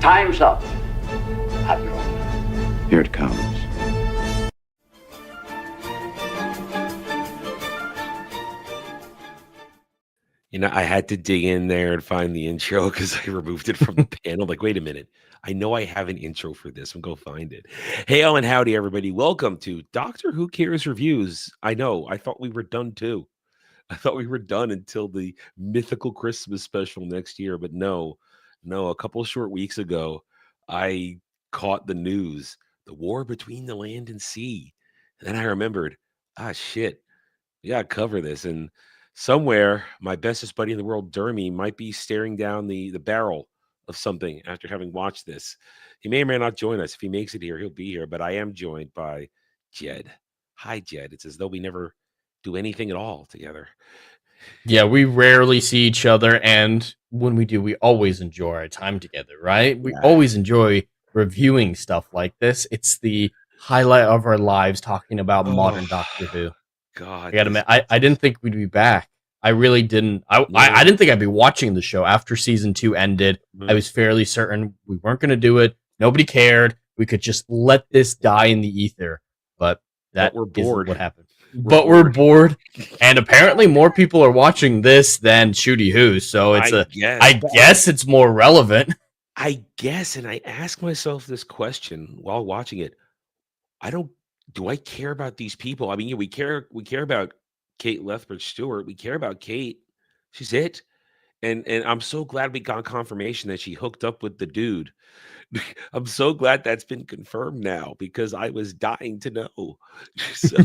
Time's up. Have your own. Here it comes. I had to dig in there and find the intro because I removed it from the panel. Like, wait a minute. I know I have an intro for this. I'm going to go find it. Hey, and howdy, everybody. Welcome to Doctor Who Cares Reviews. I know. I thought we were done, too. I thought we were done until the mythical Christmas special next year. But no. A couple of short weeks ago, I caught the news. The war between the land and sea. And then I remembered, shit. We got to cover this. And somewhere, my bestest buddy in the world, Dermy, might be staring down the barrel of something after having watched this. He may or may not join us. If he makes it here, he'll be here. But I am joined by Jed. Hi, Jed. It's as though we never do anything at all together. Yeah, we rarely see each other, and when we do, we always enjoy our time together, right? We always enjoy reviewing stuff like this. It's the highlight of our lives talking about modern Doctor Who. God, I gotta admit, I didn't think we'd be back. I really didn't. I didn't think I'd be watching the show after season 2 ended. I was fairly certain we weren't going to do it. Nobody cared. We could just let this die in the ether. But we're bored. What happened. We're bored, and apparently more people are watching this than Shooty Who. So I guess it's more relevant. I guess, and I ask myself this question while watching it. Do I care about these people? I mean, we care about Kate Lethbridge Stewart. We care about Kate. She's it. And I'm so glad we got confirmation that she hooked up with the dude. I'm so glad that's been confirmed now because I was dying to know. So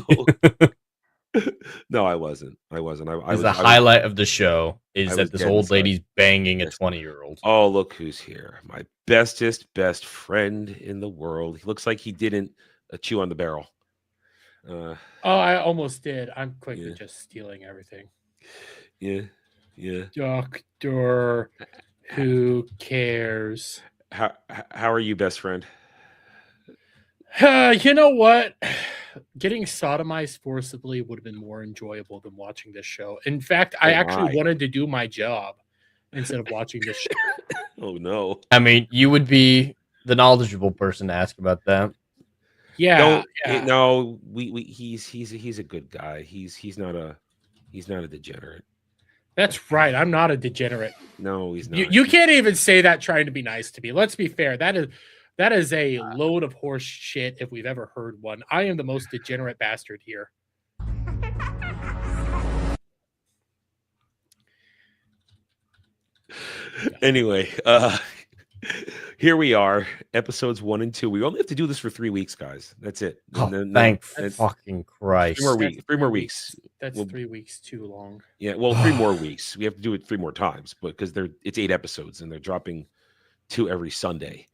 no, I wasn't. The highlight of the show is that this old lady's banging a 20-year-old. Oh, look who's here. My best friend in the world. He looks like he didn't chew on the barrel. I almost did. I'm quickly just stealing everything. Yeah. Doctor Who Cares? How are you, best friend? You know what? Getting sodomized forcibly would have been more enjoyable than watching this show. In fact, I actually wanted to do my job instead of watching this show. Oh no! I mean, you would be the knowledgeable person to ask about that. Yeah. No. He's a good guy. He's not a degenerate. That's right. I'm not a degenerate. No, he's not. You can't even say that trying to be nice to me. Let's be fair. That is a load of horse shit if we've ever heard one. I am the most degenerate bastard here. Anyway, here we are, episodes 1 and 2. We only have to do this for 3 weeks, guys. That's it. Thank fucking Christ. 3 more weeks. That's 3 weeks too long. Yeah, well, 3 more weeks. We have to do it 3 more times, but because it's 8 episodes and they're dropping 2 every Sunday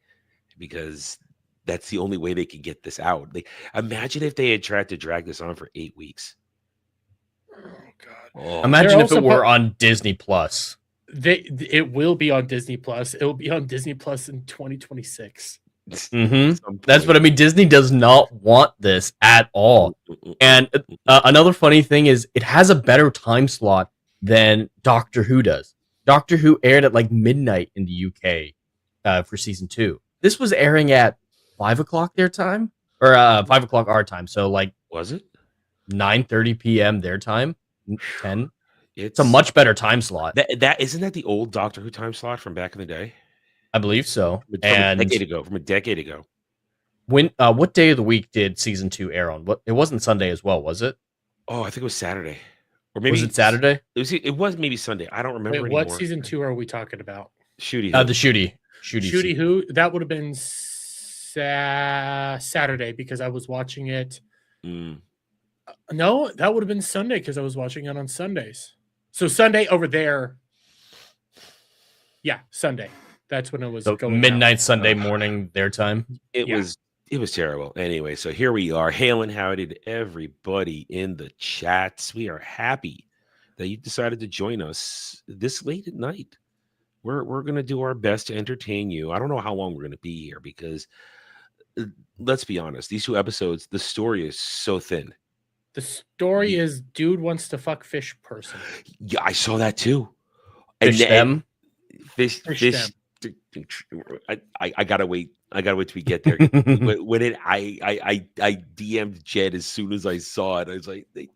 because that's the only way they can get this out. Imagine if they had tried to drag this on for 8 weeks. Oh God! Imagine if it were on Disney Plus. It will be on Disney Plus. It will be on Disney Plus in 2026. That's what I mean. Disney does not want this at all. And another funny thing is it has a better time slot than Doctor Who does. Doctor Who aired at like midnight in the UK for season 2. This was airing at 5 o'clock their time or 5 o'clock our time. So like, was it 9:30 p.m. their time? 10. It's a much better time slot. That isn't that the old Doctor Who time slot from back in the day? I believe so. From a decade ago. When what day of the week did season 2 air on? It wasn't Sunday as well, was it? Oh, I think it was Saturday. Or maybe was it Saturday? It was maybe Sunday. I don't remember anymore. What season 2 are we talking about? Shooty. The Shooty Who. That would have been Saturday because I was watching it. No, that would have been Sunday because I was watching it on Sundays. So Sunday over there. Yeah, Sunday. That's when it was going midnight out. Sunday morning their time. It was terrible. Anyway, so here we are. Hail and howdy to everybody in the chats. We are happy that you decided to join us this late at night. We're going to do our best to entertain you. I don't know how long we're going to be here because let's be honest, these 2 episodes, the story is so thin. The story is dude wants to fuck fish person. Yeah, I saw that too. Fish them. Fish I gotta wait. I gotta wait till we get there. When I DM'd Jed as soon as I saw it. I was like, they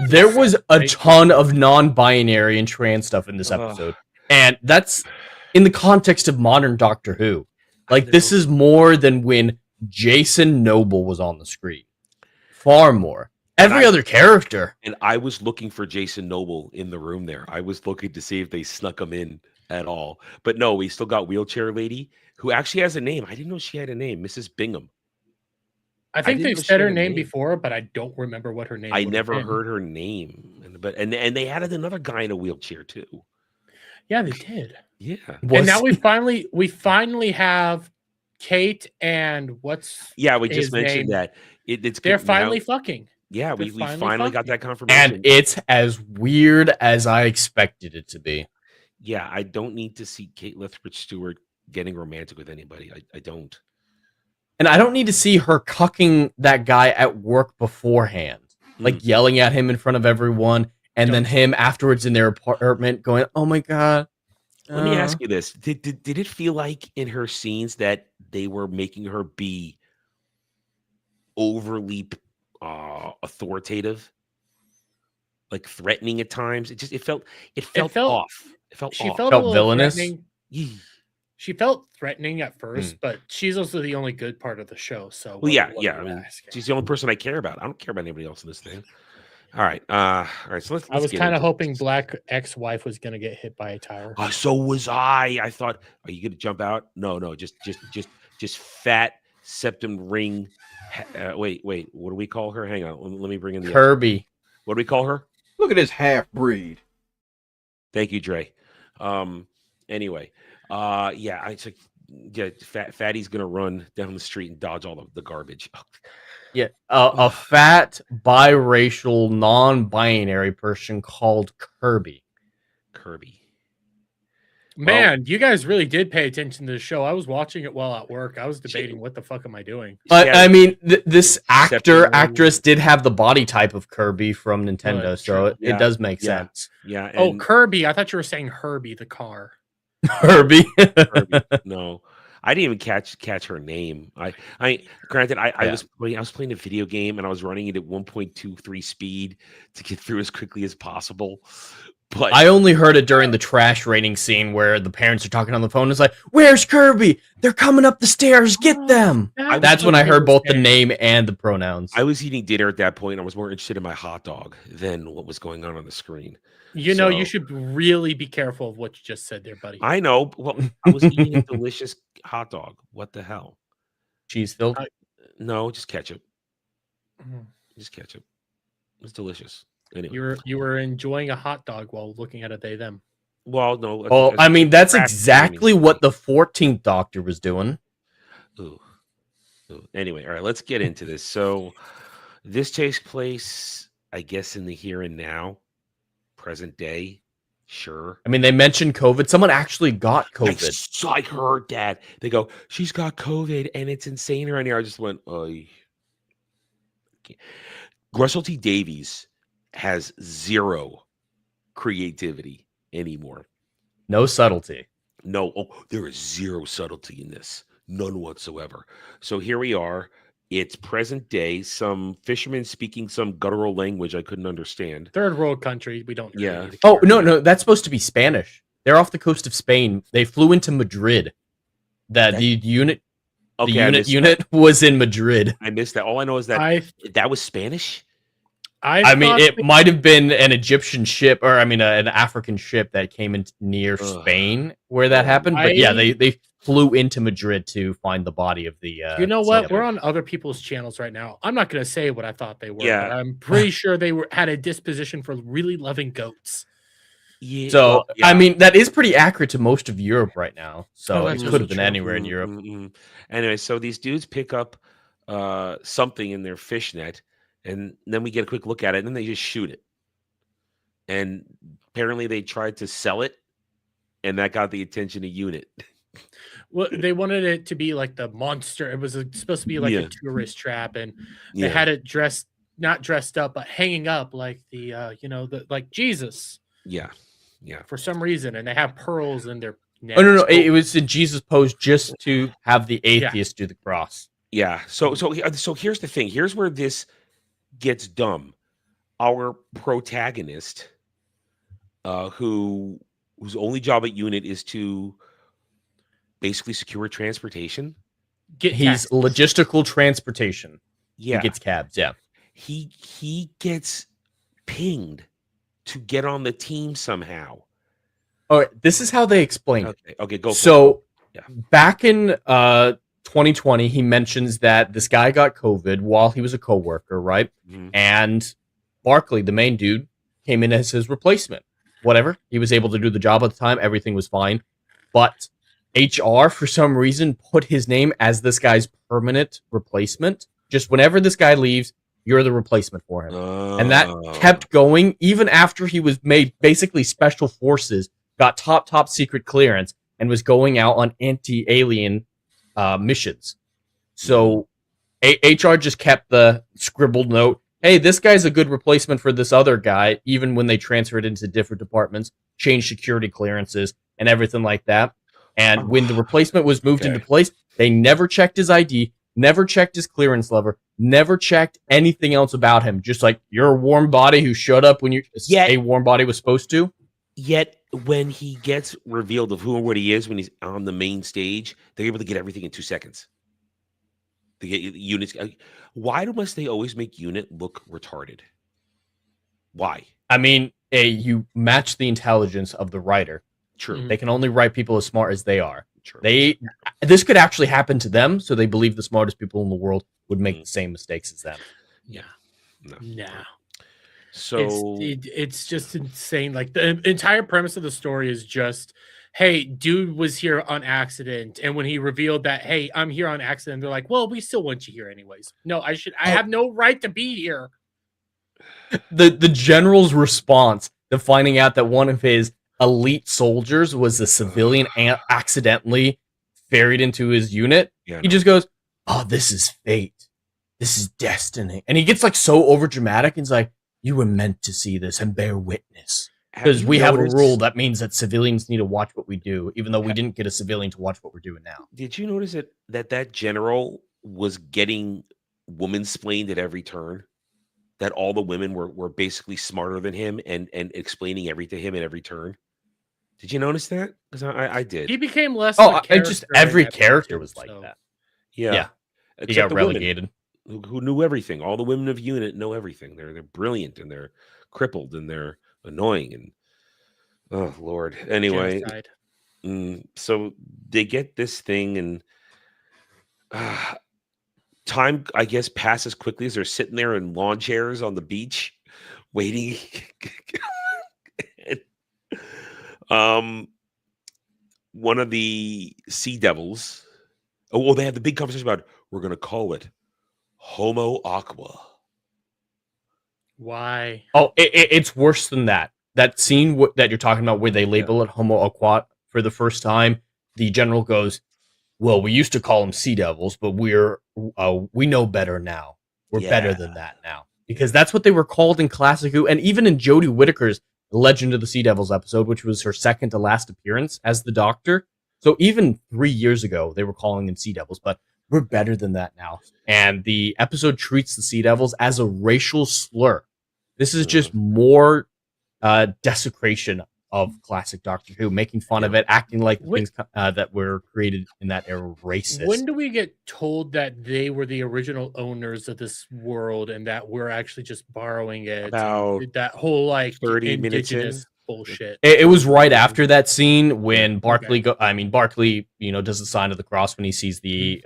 There was a ton of non-binary and trans stuff in this episode, and that's in the context of modern Doctor Who. Like, this is more than when Jason Noble was on the screen. Far more. Every other character. And I was looking for Jason Noble in the room there. I was looking to see if they snuck him in at all. But no, we still got Wheelchair Lady, who actually has a name. I didn't know she had a name. Mrs. Bingham. I think they've said her name before, but I don't remember what her name. I never heard her name. And they added another guy in a wheelchair too. Yeah, they did. Yeah. And now we finally have Kate and what's we just mentioned name? that they're finally fucking. Yeah, we finally got that confirmation. And it's as weird as I expected it to be. Yeah, I don't need to see Kate Lethbridge Stewart getting romantic with anybody. I don't. And I don't need to see her cucking that guy at work beforehand. Like yelling at him in front of everyone. And then him afterwards in their apartment going, oh my God. Let me ask you this. Did it feel like in her scenes that they were making her be overly authoritative, like threatening at times? It felt off. It felt she off. felt villainous. She felt threatening at first, but she's also the only good part of the show. So well, yeah. I mean, she's the only person I care about. I don't care about anybody else in this thing. All right. So let's I was kind of hoping Black ex-wife was going to get hit by a tire. So was I. I thought, are you going to jump out? No. Just fat septum ring. Wait. What do we call her? Hang on. Let me bring in the Kirby. What do we call her? Look at this half breed. Thank you, Dre. Anyway, Fatty's gonna run down the street and dodge all the garbage. Yeah, a fat, biracial, non-binary person called Kirby. Man, you guys really did pay attention to the show. I was watching it while at work. I was debating what the fuck am I doing. But I mean, this actress did have the body type of Kirby from Nintendo, so it does make sense. Yeah. Oh, Kirby! I thought you were saying Herbie, the car. Herbie. No. I didn't even catch her name. Granted, I was playing a video game and I was running it at 1.23 speed to get through as quickly as possible. But I only heard it during the trash raining scene where the parents are talking on the phone. It's like, "Where's Kirby? They're coming up the stairs. Get them!" That's when I heard both the name and the pronouns. I was eating dinner at that point. I was more interested in my hot dog than what was going on the screen. You know, you should really be careful of what you just said there, buddy. I know. Well, I was eating a delicious hot dog. What the hell? Cheese filled? No, just ketchup. Just ketchup. It's delicious. Anyway. You were enjoying a hot dog while looking at a they them. Well, no. Oh, I mean, that's exactly what the 14th Doctor was doing. Ooh. Anyway, all right, let's get into this. So this takes place, I guess, in the here and now. Present day, sure. I mean, they mentioned COVID. Someone actually got COVID. I heard that. They go, she's got COVID, and it's insane around here. I just went, Russell T. Davies has zero creativity anymore. No subtlety. No, there is zero subtlety in this. None whatsoever. So here we are. It's present day. Some fishermen speaking some guttural language I couldn't understand. Third world country. We don't. Yeah. Oh, no. That's supposed to be Spanish. They're off the coast of Spain. They flew into Madrid. The unit was in Madrid. I missed that. All I know is that that was Spanish. I mean, it might have been an Egyptian ship, or an African ship that came in near Spain where that happened. But they flew into Madrid to find the body of the. You know what? We're on other people's channels right now. I'm not going to say what I thought they were. But I'm pretty sure they had a disposition for really loving goats. Yeah. So I mean, that is pretty accurate to most of Europe right now. So it could have been anywhere in Europe. Anyway, so these dudes pick up something in their fishnet. And then we get a quick look at it, and then they just shoot it. And apparently they tried to sell it, and that got the attention of UNIT. Well, they wanted it to be like the monster. It was supposed to be like a tourist trap, and they had it not dressed up, but hanging up like like Jesus. Yeah. Yeah. for some reason, and they have pearls in their neck. Oh no, it was in Jesus pose just to have the atheist do the cross. Yeah. So here's the thing. Here's where this gets dumb. Our protagonist, whose only job at unit is to basically secure transportation. He's logistical transportation. Yeah. He gets cabs, yeah. He gets pinged to get on the team somehow. All right, this is how they explain it. Okay, go for so it. Back in 2020, he mentions that this guy got COVID while he was a coworker, right? Mm-hmm. And Barkley, the main dude, came in as his replacement. Whatever. He was able to do the job at the time. Everything was fine. But HR, for some reason, put his name as this guy's permanent replacement. Just whenever this guy leaves, you're the replacement for him. And that kept going even after he was made basically special forces, got top secret clearance, and was going out on anti-alien missions. So HR just kept the scribbled note, hey, this guy's a good replacement for this other guy, even when they transferred into different departments, changed security clearances, and everything like that. And when the replacement was moved into place, they never checked his ID, never checked his clearance lever, never checked anything else about him. Just like, you're a warm body who showed up when a warm body was supposed to. Yet, when he gets revealed of who and what he is when he's on the main stage, they're able to get everything in 2 seconds. They get units. Why must they always make unit look retarded? Why? I mean, you match the intelligence of the writer. True. They can only write people as smart as they are. True. This could actually happen to them, so they believe the smartest people in the world would make the same mistakes as them. Yeah. No. So it's just insane. Like, the entire premise of the story is just, hey, dude was here on accident, and when he revealed that, hey, I'm here on accident, they're like, well, we still want you here anyways. No, I have no right to be here. The general's response to finding out that one of his elite soldiers was a civilian accidentally ferried into his unit, he just goes, oh, this is fate. This is destiny. And he gets like so over dramatic and he's like, you were meant to see this and bear witness. Because we have a rule that means that civilians need to watch what we do, even though we didn't get a civilian to watch what we're doing now. Did you notice that general was getting woman-splained at every turn? That all the women were basically smarter than him and explaining everything to him at every turn? Did you notice that? Because I did. He became less. Just every character was like that. Yeah. He got relegated. Who knew everything? All the women of unit know everything. They're brilliant and they're crippled and they're annoying and oh Lord. Anyway, so they get this thing and time, I guess, passes quickly as they're sitting there in lawn chairs on the beach waiting. One of the Sea Devils. They had the big conversation about, we're going to call it Homo Aqua. Why? Oh, it's worse than that. That scene that you're talking about where they label it Homo Aqua for the first time, the general goes, well, we used to call them Sea Devils, but we know better now. We're better than that now. Because that's what they were called in Classic Who, and even in Jodie Whittaker's Legend of the Sea Devils episode, which was her second to last appearance as the Doctor. So even 3 years ago, they were calling them Sea Devils, but we're better than that now. And the episode treats the Sea Devils as a racial slur. This is just more desecration of classic Doctor Who, making fun of it, acting like the things that were created in that era were racist. When do we get told that they were the original owners of this world and that we're actually just borrowing it? About that whole like 30 minutes in. Bullshit. It was right after that scene when Barkley Barkley, does the sign of the cross when he sees the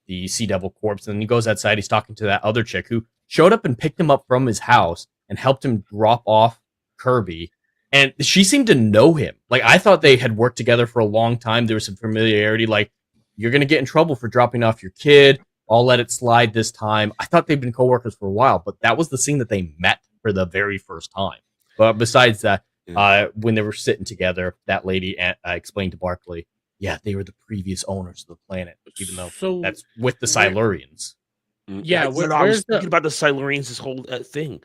Sea Devil corpse, and then he goes outside. He's talking to that other chick who showed up and picked him up from his house and helped him drop off Kirby. And she seemed to know him. Like, I thought they had worked together for a long time. There was some familiarity. Like, you're going to get in trouble for dropping off your kid. I'll let it slide this time. I thought they'd been coworkers for a while, but that was the scene that they met for the very first time. But besides that, when they were sitting together, that lady explained to Barkley, they were the previous owners of the planet, even though that's with the Silurians. Yeah, I was thinking about the Silurians, this whole thing.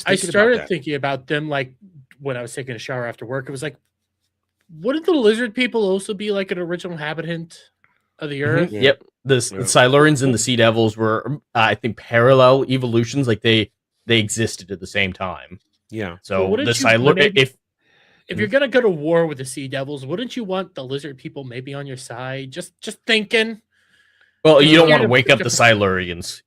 I started thinking about them like when I was taking a shower after work. It was like, wouldn't the lizard people also be like an original inhabitant of the earth? Mm-hmm. Yep. The Silurians and the Sea Devils were, I think, parallel evolutions. Like they existed at the same time. Yeah. So the Silurians, if you're gonna go to war with the Sea Devils, wouldn't you want the lizard people maybe on your side? Just thinking. Well, you don't want to wake up the Silurians.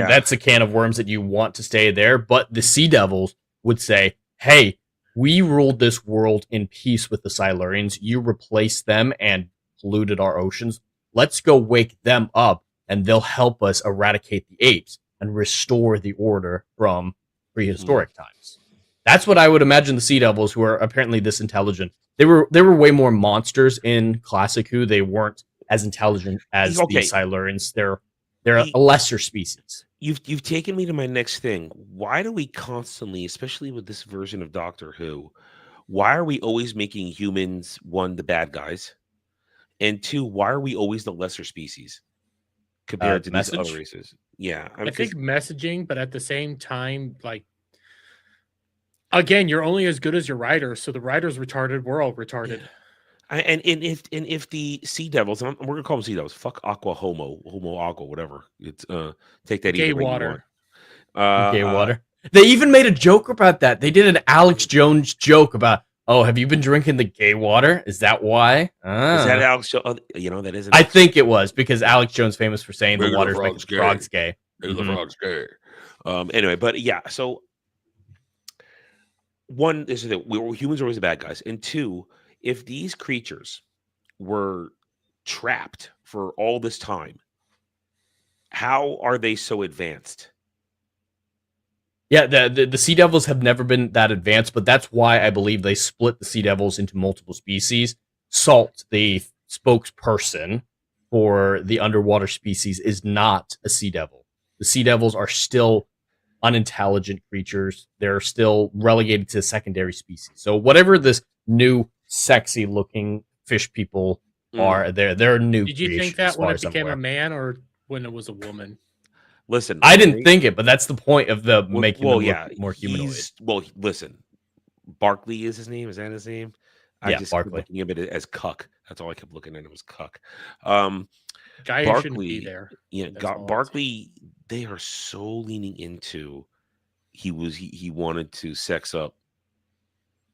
That's a can of worms that you want to stay there. But the Sea Devils would say, hey, we ruled this world in peace with the Silurians. You replaced them and polluted our oceans. Let's go wake them up, and they'll help us eradicate the apes and restore the order from prehistoric times. That's what I would imagine the Sea Devils, who are apparently this intelligent. They were way more monsters in Classic Who. They weren't as intelligent as the Silurians. They're a lesser species. You've taken me to my next thing. Why do we constantly, especially with this version of Doctor Who, why are we always making humans, one, the bad guys, and two, why are we always the lesser species compared to these other races? Yeah, I think messaging, but at the same time, like, again, you're only as good as your writer. So the writer's retarded, we're all retarded. Yeah. And if the Sea Devils, and we're gonna call them Sea Devils, fuck Aqua Homo Aqua, whatever. It's take that gay water. Gay water. They even made a joke about that. They did an Alex Jones joke about, oh, have you been drinking the gay water? Is that why? Is that Alex Jones? That isn't. I think it was because Alex Jones famous for saying the water's making the frogs gay. The frogs gay. Anyway, but yeah, so one is that humans are always the bad guys, and two, if these creatures were trapped for all this time, how are they so advanced? Yeah, the Sea Devils have never been that advanced, but that's why I believe they split the Sea Devils into multiple species. Salt, the spokesperson for the underwater species, is not a Sea Devil. The Sea Devils are still unintelligent creatures. They're still relegated to secondary species. So whatever this new sexy looking fish people are, they're new. Did you think that when it became a man or when it was a woman? Listen, I didn't think it, but that's the point of the making them look more humanoid. Listen, Barkley is his name. Is that his name? I just kept looking at it as Cuck. That's all I kept looking at. It was Cuck. Guy Barkley, shouldn't be there. Yeah, Barkley. They are so leaning into. He wanted to sex up.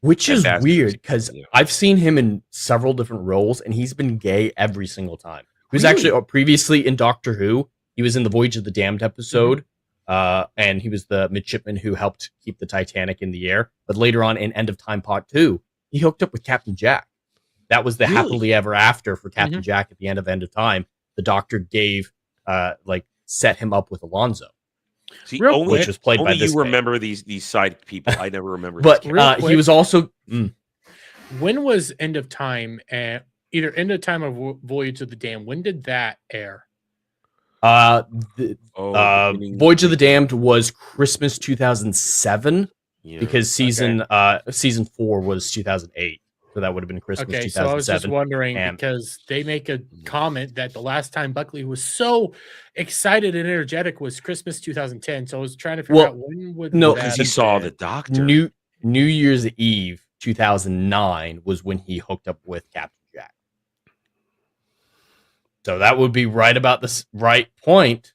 Which is weird because I've seen him in several different roles and he's been gay every single time. He was actually previously in Doctor Who. He was in the Voyage of the Damned episode, and he was the midshipman who helped keep the Titanic in the air. But later on in End of Time Part 2, he hooked up with Captain Jack. That was the happily ever after for Captain Jack at the end of Time. The Doctor gave, set him up with Alonzo. See, which was played by this. You remember these side people? I never remember. But he was also. When was End of Time? Either End of Time or Voyage of the Damned. When did that air? Voyage of the Damned was Christmas 2007 because season 4 was 2008. So that would have been Christmas 2007. So I was just wondering because they make a comment that the last time Buckley was so excited and energetic was Christmas 2010. So I was trying to figure out when would because he saw the Doctor. New Year's Eve 2009 was when he hooked up with Captain Jack. So that would be right about the right point.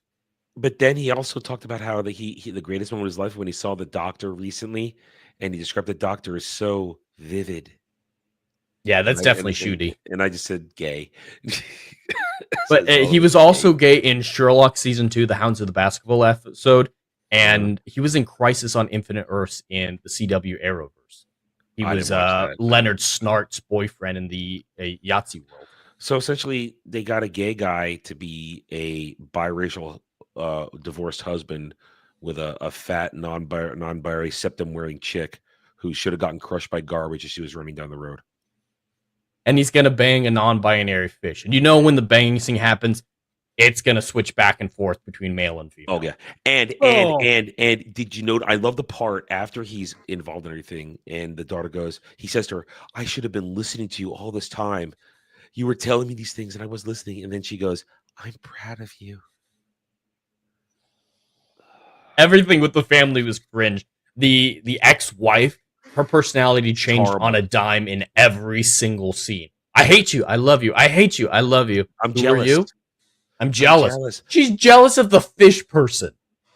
But then he also talked about how the greatest moment of his life when he saw the Doctor recently, and he described the Doctor as so vivid. Yeah, that's definitely shooty. And I just said gay. But he was also gay in Sherlock Season 2, The Hounds of the Baskerville episode, and he was in Crisis on Infinite Earths in the CW Arrowverse. He was Leonard Snart's boyfriend in the Yahtzee world. So essentially, they got a gay guy to be a biracial divorced husband with a fat, non-binary, septum-wearing chick who should have gotten crushed by garbage as she was running down the road. And he's going to bang a non-binary fish. And when the banging thing happens, it's going to switch back and forth between male and female. Oh, yeah. And did you know, I love the part after he's involved in everything, and the daughter goes, he says to her, I should have been listening to you all this time. You were telling me these things, and I was listening. And then she goes, I'm proud of you. Everything with the family was cringe. the ex-wife, her personality changed horrible. on a dime in every single scene. I hate you. I love you. I hate you. I love you. I'm Who jealous. are you? I'm jealous. jealous. She's jealous of the fish person.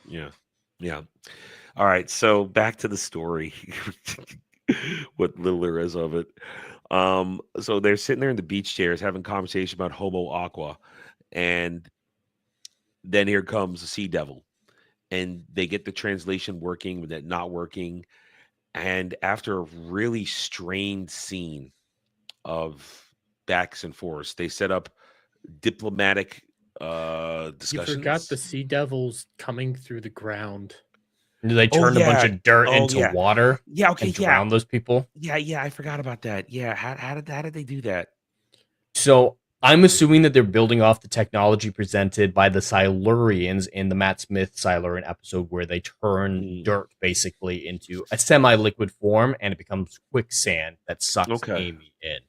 Yeah. Yeah. All right. So back to the story. What little there is of it. So they're sitting there in the beach chairs having conversation about Homo Aqua. And then here comes the Sea Devil. And they get the translation working, but that not working. And after a really strained scene of backs and forths, they set up diplomatic You discussions. forgot the sea devils coming through the ground. Do they turn a bunch of dirt into water? Yeah, okay, and drown those people? Yeah, I forgot about that. Yeah, how did they do that? So I'm assuming that they're building off the technology presented by the Silurians in the Matt Smith Silurian episode, where they turn dirt basically into a semi-liquid form, and it becomes quicksand that sucks Amy in.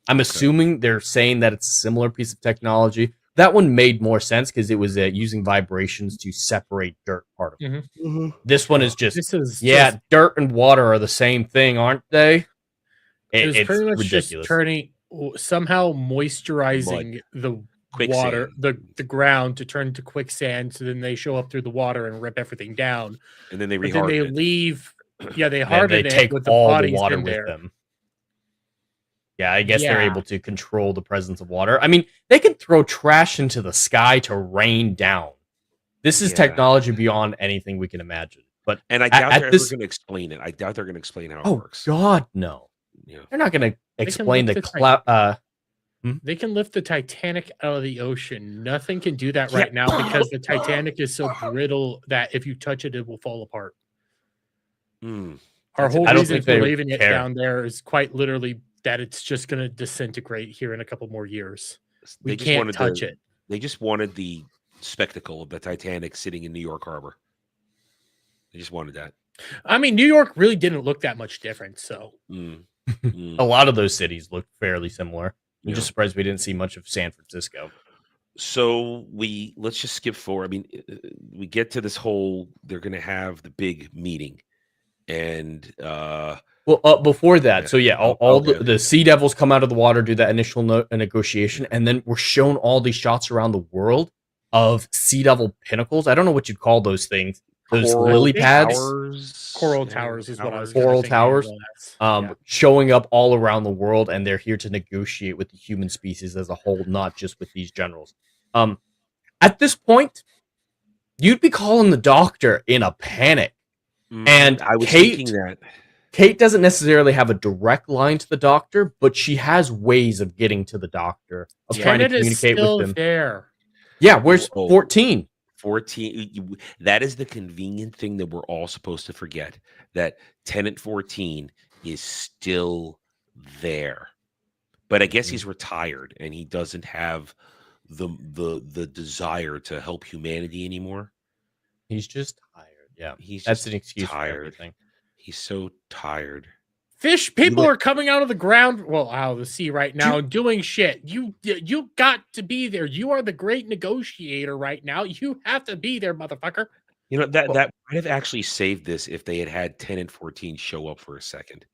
I'm assuming they're saying that it's a similar piece of technology. That one made more sense because it was using vibrations to separate dirt particles. This one is just dirt and water are the same thing, aren't they? It's pretty much ridiculous. Just turning somehow moisturizing the water, the ground to turn to quicksand. So then they show up through the water and rip everything down. And then they then they leave. Yeah, they harden it take with the all bodies the water in with there. them. Yeah, I guess they're able to control the presence of water. I mean, they can throw trash into the sky to rain down. This is technology beyond anything we can imagine. But I doubt they're ever going to explain it. I doubt they're going to explain how it works. Oh God, no! Yeah. They're not going to explain the cloud. They can lift the Titanic out of the ocean. Nothing can do that right now because the Titanic is so brittle that if you touch it, it will fall apart. Our whole reason for leaving it down there is quite literally that it's just going to disintegrate here in a couple more years. We can't touch it. They just wanted the spectacle of the Titanic sitting in New York Harbor. They just wanted that. I mean, New York really didn't look that much different. So a lot of those cities look fairly similar. I'm just surprised we didn't see much of San Francisco. So let's just skip forward. I mean, we get to this whole, they're going to have the big meeting. And before that, all the Sea Devils come out of the water, do that initial negotiation, and then we're shown all these shots around the world of Sea Devil pinnacles. I don't know what you'd call those things. Those lily pads, coral towers is what I was. Coral towers, showing up all around the world, and they're here to negotiate with the human species as a whole, not just with these generals. At this point, you'd be calling the Doctor in a panic. And I was thinking that Kate doesn't necessarily have a direct line to the Doctor, but she has ways of getting to the Doctor, of trying to communicate with him. There. Yeah, where's 14? 14. That is the convenient thing that we're all supposed to forget, that Tenant 14 is still there. But I guess he's retired and he doesn't have the desire to help humanity anymore. He's just tired. Yeah, that's an excuse tired. for everything. He's so tired. Fish people are coming out of the ground, out of the sea right now, doing shit. You got to be there. You are the great negotiator right now. You have to be there, motherfucker. You know, that might have actually saved this if they had 10 and 14 show up for a second.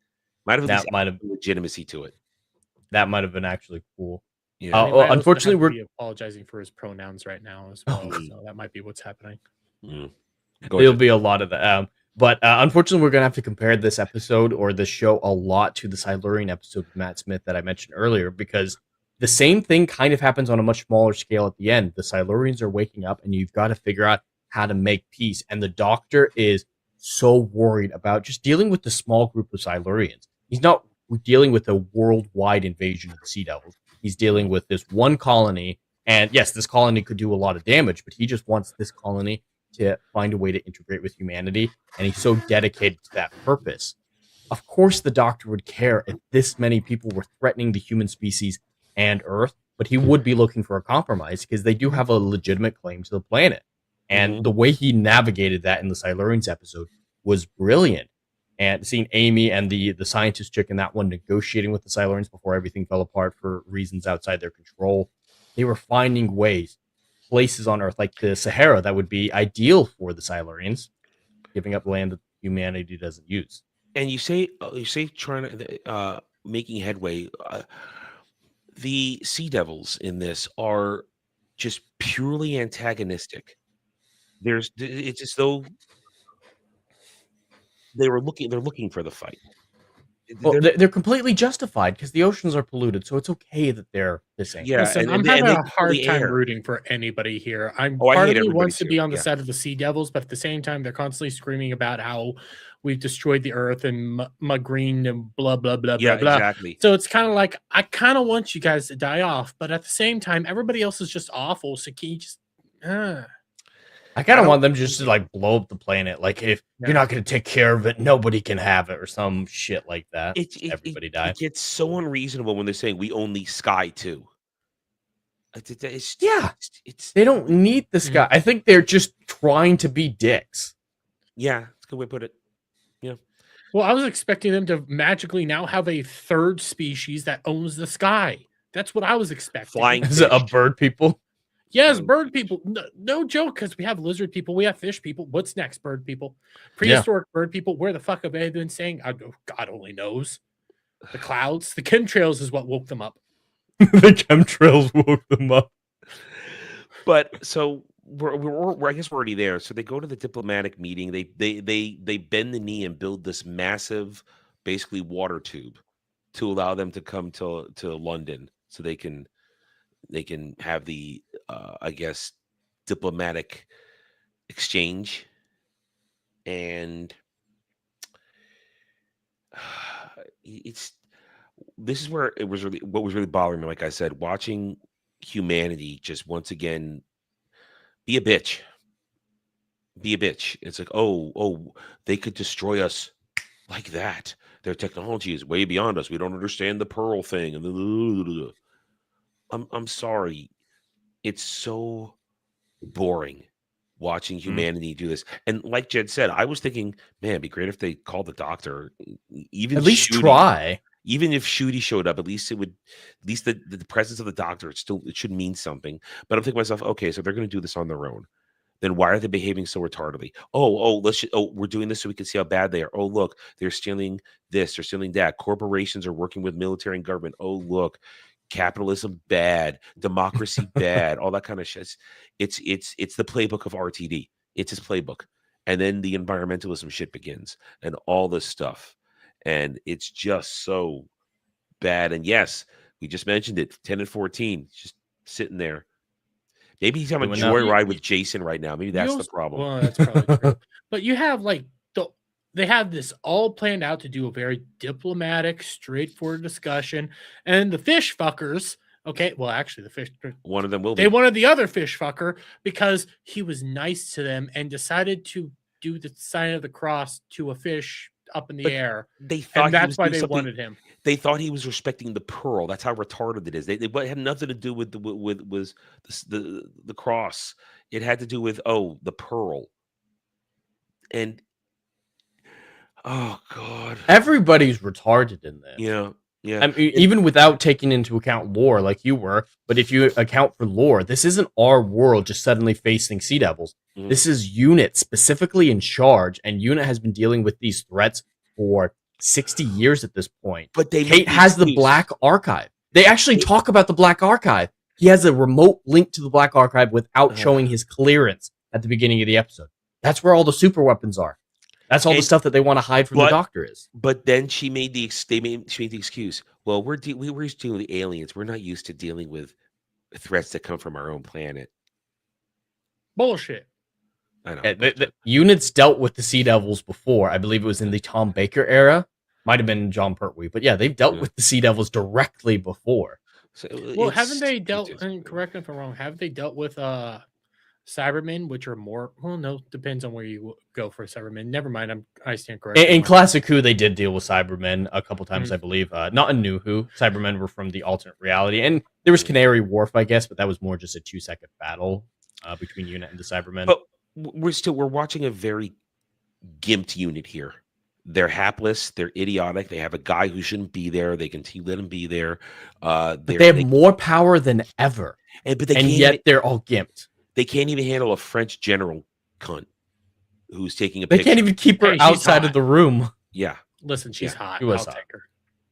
Might have legitimacy to it. That might have been actually cool. Yeah. Unfortunately, we're apologizing for his pronouns right now as well. So that might be what's happening. There'll be a lot of that. But unfortunately, we're going to have to compare this episode or this show a lot to the Silurian episode with Matt Smith that I mentioned earlier, because the same thing kind of happens on a much smaller scale at the end. The Silurians are waking up, and you've got to figure out how to make peace. And the Doctor is so worried about just dealing with the small group of Silurians. He's not dealing with a worldwide invasion of the Sea Devils. He's dealing with this one colony. And yes, this colony could do a lot of damage, but he just wants this colony to find a way to integrate with humanity, and he's so dedicated to that purpose. Of course, the Doctor would care if this many people were threatening the human species and Earth, but he would be looking for a compromise because they do have a legitimate claim to the planet. And the way he navigated that in the Silurians episode was brilliant. And seeing Amy and the scientist chick in that one negotiating with the Silurians before everything fell apart for reasons outside their control, they were finding ways. Places on Earth like the Sahara that would be ideal for the Silurians, giving up land that humanity doesn't use. And you say trying to making headway. The Sea Devils in this are just purely antagonistic. It's as though they're looking for the fight. Well, they're completely justified because the oceans are polluted, so it's okay that they're pissing. Yeah, Listen, I'm having a hard time rooting for anybody here. I part hate of me everybody wants to too, be on the yeah. side of the Sea Devils, but at the same time, they're constantly screaming about how we've destroyed the Earth and green and blah blah blah Yeah, blah blah. exactly. So it's kind of like I kind of want you guys to die off, but at the same time, everybody else is just awful. So can you just? I kind of want them just to like blow up the planet. Like if you're not going to take care of it, nobody can have it, or some shit like that. Everybody die. It gets so unreasonable when they're saying we own the sky too. It's They don't need the sky. I think they're just trying to be dicks. Yeah, that's a good way to put it. Yeah. Well, I was expecting them to magically now have a third species that owns the sky. That's what I was expecting. Flying Is it a bird people? Yes, bird people. No joke, because we have lizard people, we have fish people. What's next, bird people? Prehistoric bird people. Where the fuck have they been saying? God only knows. The clouds, the chemtrails is what woke them up. The chemtrails woke them up. But so I guess we're already there. So they go to the diplomatic meeting. They bend the knee and build this massive, basically water tube to allow them to come to London, so they can have the I guess diplomatic exchange. And this is where it was really what was really bothering me. Like I said, watching humanity just once again be a bitch. It's like, oh, they could destroy us like that. Their technology is way beyond us. We don't understand the Pearl thing. And I'm sorry. It's so boring watching humanity do this. And like Jed said, I was thinking, man, it'd be great if they called the doctor. Even at least Shooty, try. Even if Shooty showed up, at least the presence of the doctor, it should mean something. But I'm thinking to myself, okay, so they're going to do this on their own. Then why are they behaving so retardedly? We're doing this so we can see how bad they are. Oh, look, they're stealing this, they're stealing that. Corporations are working with military and government. Oh, look, capitalism bad, democracy bad, all that kind of shit. It's the playbook of RTD. It's his playbook. And then the environmentalism shit begins and all this stuff. And it's just so bad. And yes, we just mentioned it, 10 and 14, just sitting there. Maybe he's having a joyride with Jason right now. Maybe that's the problem. Well, that's probably true. But you have they have this all planned out to do a very diplomatic, straightforward discussion. And the fish fuckers, okay, well, actually, the fish, one of them will be. They wanted the other fish fucker because he was nice to them and decided to do the sign of the cross to a fish up in the air. They thought, and that's why they wanted him. They thought he was respecting the pearl. That's how retarded it is. They had nothing to do with the cross. It had to do with the pearl. And oh god, everybody's retarded in this. Yeah. I mean, even without taking into account lore, like you were. But if you account for lore, this isn't our world just suddenly facing Sea Devils. Mm-hmm. This is UNIT specifically in charge, and UNIT has been dealing with these threats for 60 years at this point. But Kate has the Black Archive. They actually talk about the Black Archive. He has a remote link to the Black Archive without showing his clearance at the beginning of the episode. That's where all the super weapons are. That's all the stuff that they want to hide from the doctor is. But then she made the excuse. Well, we're dealing with the aliens. We're not used to dealing with threats that come from our own planet. Bullshit. I know. The units dealt with the Sea Devils before. I believe it was in the Tom Baker era. Might have been John Pertwee. But yeah, they've dealt with the Sea Devils directly before. So haven't they dealt, and correct me if I'm wrong, haven't they dealt with Cybermen, which are more, well, no, depends on where you go for Cybermen. Never mind, I stand corrected. In Classic Who, they did deal with Cybermen a couple times, I believe. Not in New Who. Cybermen were from the alternate reality. And there was Canary Wharf, I guess, but that was more just a 2-second battle between UNIT and the Cybermen. But we're watching a very gimped unit here. They're hapless. They're idiotic. They have a guy who shouldn't be there. They can let him be there. They have more power than ever. And yet they're all gimped. They can't even handle a French general cunt. who's taking a They picture. can't even keep her Hey, she's outside hot. of the room. Yeah. Listen, she's Yeah. hot. She was I'll hot. take her.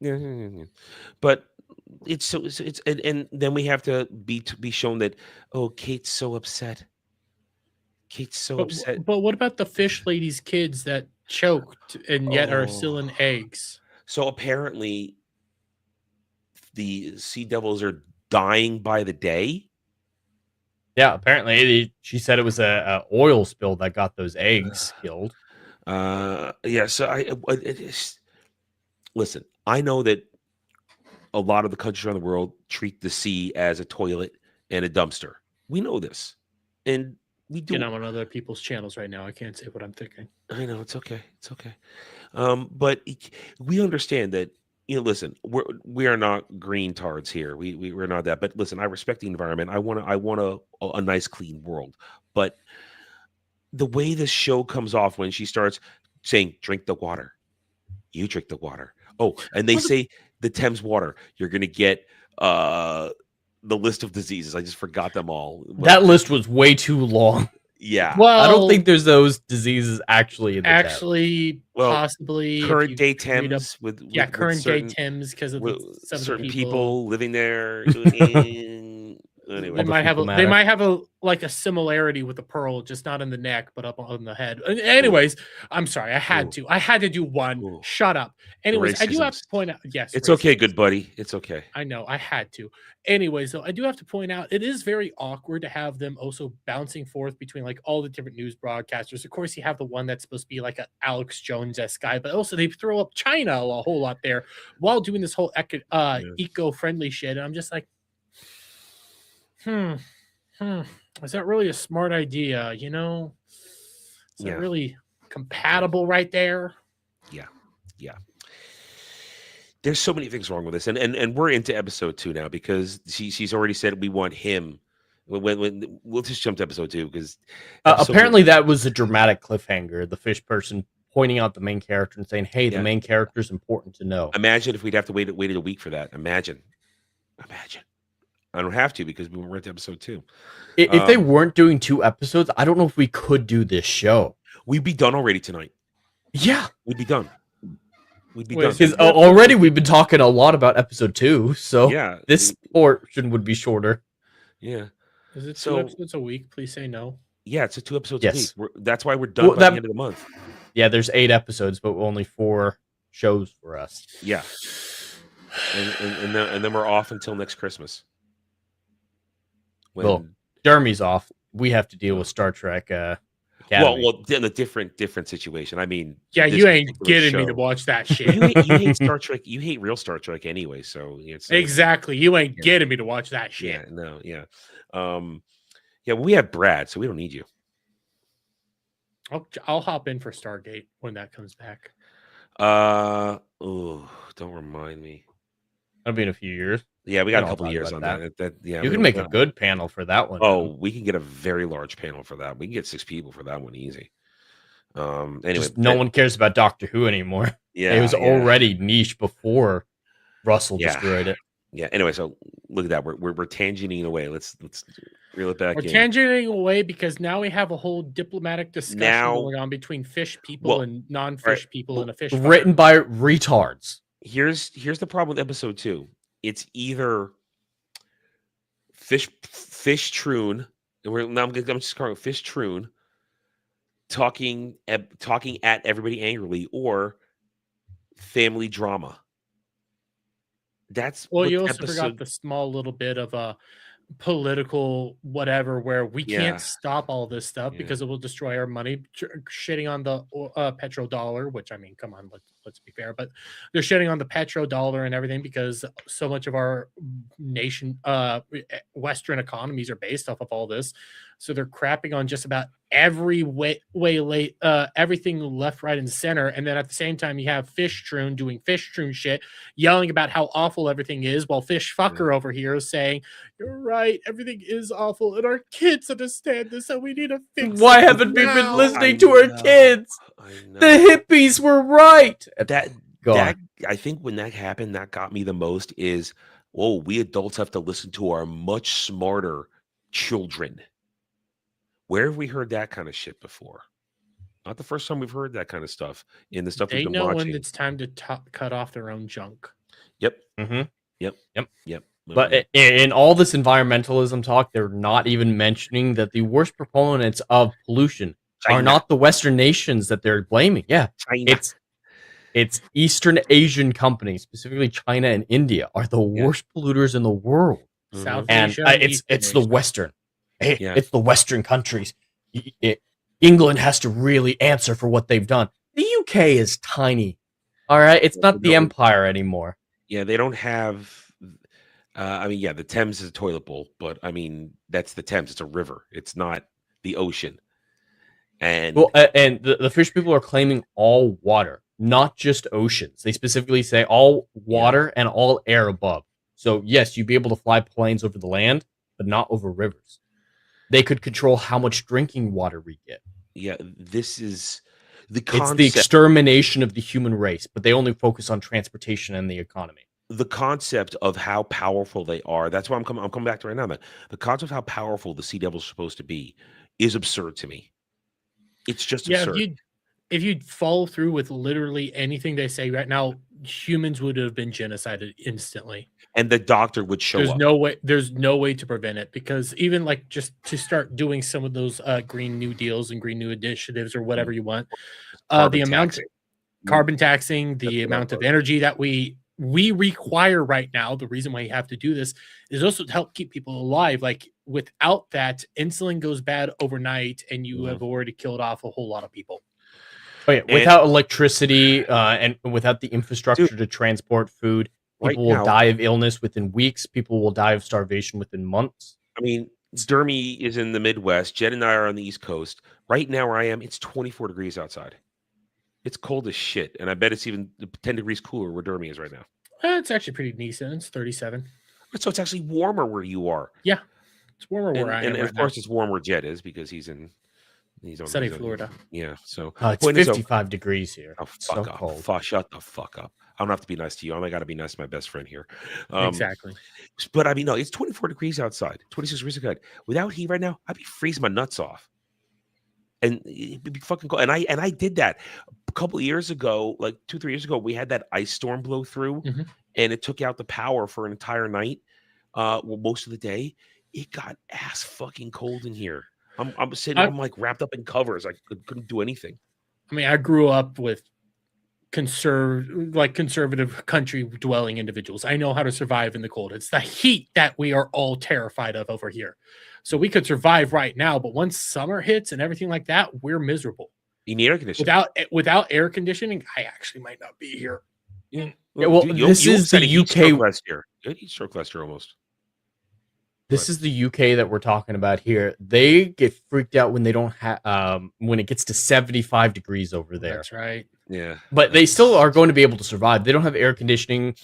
Yeah. But it's and then we have to be shown that, oh, Kate's so upset. Kate's so upset. But what about the fish lady's kids that choked and yet are still in Oh. eggs? So apparently the sea devils are dying by the day. Yeah, apparently she said it was a oil spill that got those eggs killed. Yeah, so listen, I know that a lot of the countries around the world treat the sea as a toilet and a dumpster. We know this. And we do. I'm on other people's channels right now. I can't say what I'm thinking. I know, it's okay. It's okay. But we understand that, listen, we are not green tards here. We're not that. But listen, I respect the environment. I want a nice, clean world. But the way this show comes off when she starts saying, drink the water, you drink the water. Oh, and they say the Thames water, you're going to get the list of diseases. I just forgot them all. That list was way too long. Yeah. Well, I don't think there's those diseases actually in the Thames. Possibly current day read up- Thames with current certain, day Thames because of some of certain the people living there. Anyway, They might have people they matter. might have a similarity with the pearl, just not in the neck, but up on the head. Anyways, I'm sorry, I had to do one. Ooh. Shut up. Anyways, I do have Racisms. to point out. Yes, It's okay, racism. good buddy. It's okay. I know, I had to. Anyways, though, I do have to point out it is very awkward to have them also bouncing forth between like all the different news broadcasters. Of course, you have the one that's supposed to be like an Alex Jones-esque guy, but also they throw up China a whole lot there while doing this whole eco-friendly shit. And I'm just like, is that really a smart idea? Is that really compatible right there? Yeah. There's so many things wrong with this, and we're into episode 2 now because she's already said we want him. When we'll just jump to episode 2 because apparently that was a dramatic cliffhanger. The fish person pointing out the main character and saying, "Hey, the main character is important to know." Imagine if we'd have to wait a week for that. Imagine. I don't have to because we were into episode 2. If they weren't doing 2 episodes, I don't know if we could do this show. We'd be done already tonight. Yeah, we'd be done. Wait, because already we've been talking a lot about episode 2, so this portion would be shorter. Yeah. Is it 2 episodes a week? Please say no. Yeah, it's 2 episodes a week. That's why we're done by the end of the month. Yeah, there's 8 episodes, but only 4 shows for us. Yeah. And then we're off until next Christmas. Well, Jeremy's off. We have to deal with Star Trek. Well, in a different situation. I mean, yeah, you ain't getting me to watch that shit. You hate Star Trek. You hate real Star Trek anyway. So it's exactly. You ain't getting me to watch that shit. Yeah. Well, we have Brad, so we don't need you. I'll hop in for Stargate when that comes back. Don't remind me. That'll be in a few years. Yeah, we got a couple years on that. You can make a good panel for that one. Oh, we can get a very large panel for that. We can get 6 people for that one easy. Anyway, no one cares about Doctor Who anymore. Yeah, it was already niche before Russell destroyed it. Yeah. Anyway, so look at that. We're tangenting away. Let's reel it back. We're tangenting away because now we have a whole diplomatic discussion going on between fish people and non-fish people in a fish farm. Written by retards. Here's the problem with episode 2. It's either fish troon, and I'm just calling it fish troon, talking at everybody angrily, or family drama. That's you also forgot the small little bit of a political whatever where we can't stop all this stuff because it will destroy our money. Shitting on the petrodollar, which I mean, come on, let's be fair, but they're shitting on the petrodollar and everything because so much of our nation, Western economies are based off of all this. So they're crapping on just about everything left, right, and center. And then at the same time, you have Fish Troon doing Fish Troon shit, yelling about how awful everything is, while Fish Fucker over here is saying, "You're right, everything is awful, and our kids understand this, and we need to fix Why it haven't we now." been listening to our kids? The hippies were right. I think when that happened, that got me the most is, whoa, we adults have to listen to our much smarter children. Where have we heard that kind of shit before? Not the first time we've heard that kind of stuff in the stuff we've They been know when watching. it's time to cut off their own junk. Yep. Mm-hmm. Yep. Yep. Yep. But in all this environmentalism talk, they're not even mentioning that the worst proponents of pollution are China. not the Western nations that they're blaming. Yeah, China. it's Eastern Asian companies, specifically China and India, are the worst polluters in the world. South And Asia, and it's Eastern the Asia. Western. Yeah. It's the Western countries. England has to really answer for what they've done. The UK is tiny. All right, it's not the empire anymore. Yeah, they don't have. I mean, yeah, the Thames is a toilet bowl, but I mean, that's the Thames. It's a river. It's not the ocean. And well, and the fish people are claiming all water, not just oceans. They specifically say all water and all air above. So yes, you'd be able to fly planes over the land, but not over rivers. They could control how much drinking water we get. Yeah, this is the It's concept. the extermination of the human race, but they only focus on transportation and the economy. The concept of how powerful they are. That's why I'm coming back to right now. Man. The concept of how powerful the Sea Devil's supposed to be is absurd to me. It's just absurd. If you follow through with literally anything they say right now, humans would have been genocided instantly. And the doctor would show up. There's no way to prevent it, because even like just to start doing some of those Green New Deals and Green New Initiatives or whatever you want, the amount of carbon taxing, the amount of energy that we require right now, the reason why you have to do this is also to help keep people alive. Like without that, insulin goes bad overnight and you have already killed off a whole lot of people. Oh yeah, without electricity and without the infrastructure to transport food, people will die of illness within weeks. People will die of starvation within months. I mean, Dermy is in the Midwest. Jed and I are on the East Coast. Right now where I am, it's 24 degrees outside. It's cold as shit, and I bet it's even 10 degrees cooler where Dermy is right now. It's actually pretty decent. It's 37. So it's actually warmer where you are. Yeah, it's warmer where I am. And of course, it's warm where Jed is because he's on sunny Florida. Yeah, so it's 55 degrees here. Oh, fuck up! Cold. Shut the fuck up! I don't have to be nice to you. I only got to be nice to my best friend here. Exactly. But I mean, no, it's 24 degrees outside, 26 degrees outside. Without heat right now, I'd be freezing my nuts off. And it'd be fucking cold. And I did that a couple of years ago, like 2-3 years ago. We had that ice storm blow through, and it took out the power for an entire night. Most of the day, it got ass fucking cold in here. I'm sitting, I'm like wrapped up in covers. I couldn't do anything. I mean, I grew up with conservative country dwelling individuals. I know how to survive in the cold. It's the heat that we are all terrified of over here. So we could survive right now, but once summer hits and everything like that, we're miserable. You need air conditioning. Without air conditioning, I actually might not be here. Yeah. Well, this is the UK last year. Heat stroke last year almost. This is the UK that we're talking about here. They get freaked out when they don't have when it gets to 75 degrees over there. That's right. Yeah. But they still are going to be able to survive. They don't have air conditioning.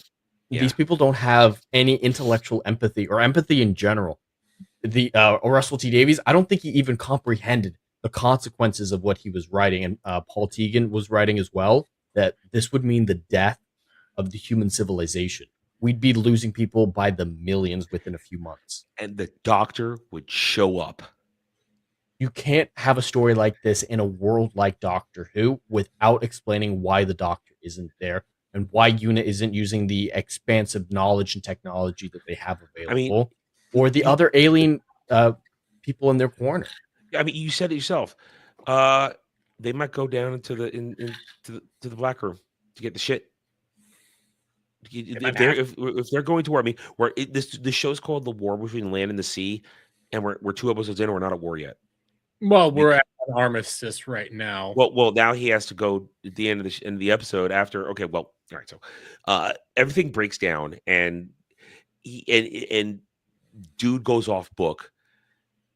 Yeah. These people don't have any intellectual empathy or empathy in general. The Russell T Davies, I don't think he even comprehended the consequences of what he was writing, and Paul Teagan was writing as well, that this would mean the death of the human civilization. We'd be losing people by the millions within a few months. And the doctor would show up. You can't have a story like this in a world like Doctor Who without explaining why the doctor isn't there and why UNIT isn't using the expansive knowledge and technology that they have available, or the other alien people in their corner. I mean, you said it yourself. They might go down into the black room to get the shit. If they're going to war, I mean, this show's called The War Between Land and the Sea, and we're 2 episodes in, and we're not at war yet. Well, we're at an armistice right now. Well, now he has to go at the end of the episode after. Okay, well, all right. So, everything breaks down, and dude goes off book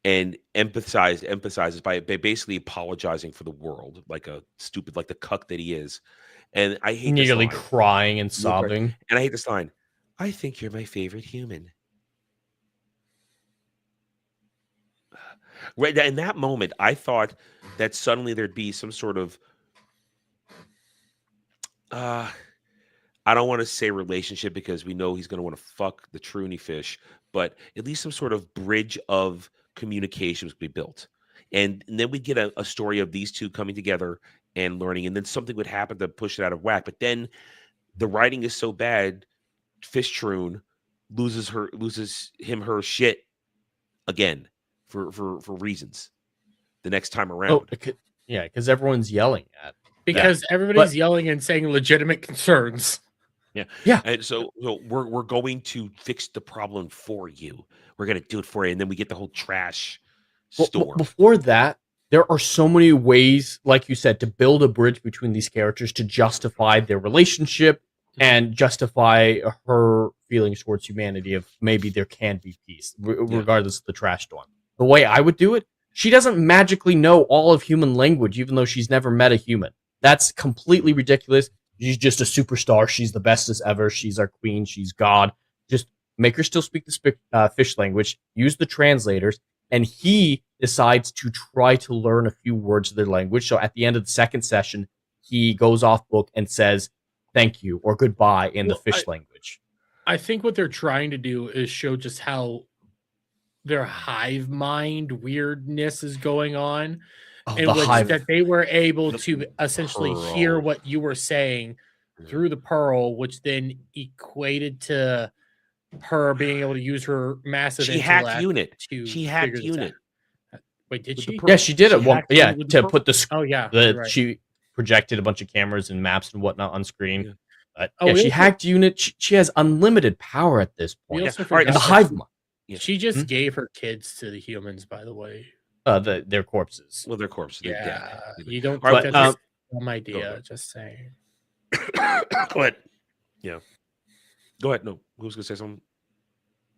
and emphasizes by basically apologizing for the world, like a stupid, like the cuck that he is. And I hate nearly crying and sobbing. And I hate this line. I think you're my favorite human. Right in that moment, I thought that suddenly there'd be some sort of I don't want to say relationship because we know he's going to want to fuck the Truny fish, but at least some sort of bridge of communication was going to be built. And then we'd get a story of these two coming together and learning, and then something would happen to push it out of whack. But then the writing is so bad, Fishtroon loses her shit again for reasons the next time around. Yeah, because everyone's yelling at. Because everybody's yelling and saying legitimate concerns. Yeah. And so we're going to fix the problem for you. We're going to do it for you. And then we get the whole trash storm. Before that, there are so many ways, like you said, to build a bridge between these characters to justify their relationship and justify her feelings towards humanity of maybe there can be peace, regardless of the trash storm. The way I would do it, she doesn't magically know all of human language, even though she's never met a human. That's completely ridiculous. She's just a superstar. She's the bestest ever. She's our queen. She's God. Just make her still speak the fish language. Use the translators. And he decides to try to learn a few words of their language. So at the end of the second session, he goes off book and says thank you or goodbye in the fish language. I think what they're trying to do is show just how their hive mind weirdness is going on. In which that they were able to essentially hear what you were saying through the pearl, which then equated to her being able to use her massive intellect. She hacked unit. Wait, did she? Yeah, she did it. To put the right. She projected a bunch of cameras and maps and whatnot on screen. Yeah. She hacked unit. She has unlimited power at this point. And the hive mind. She just gave her kids to the humans, by the way. Their corpses. Well, their corpses. Yeah, you don't think that's some idea. Just saying. Go ahead. Yeah. Go ahead. No, who was going to say something?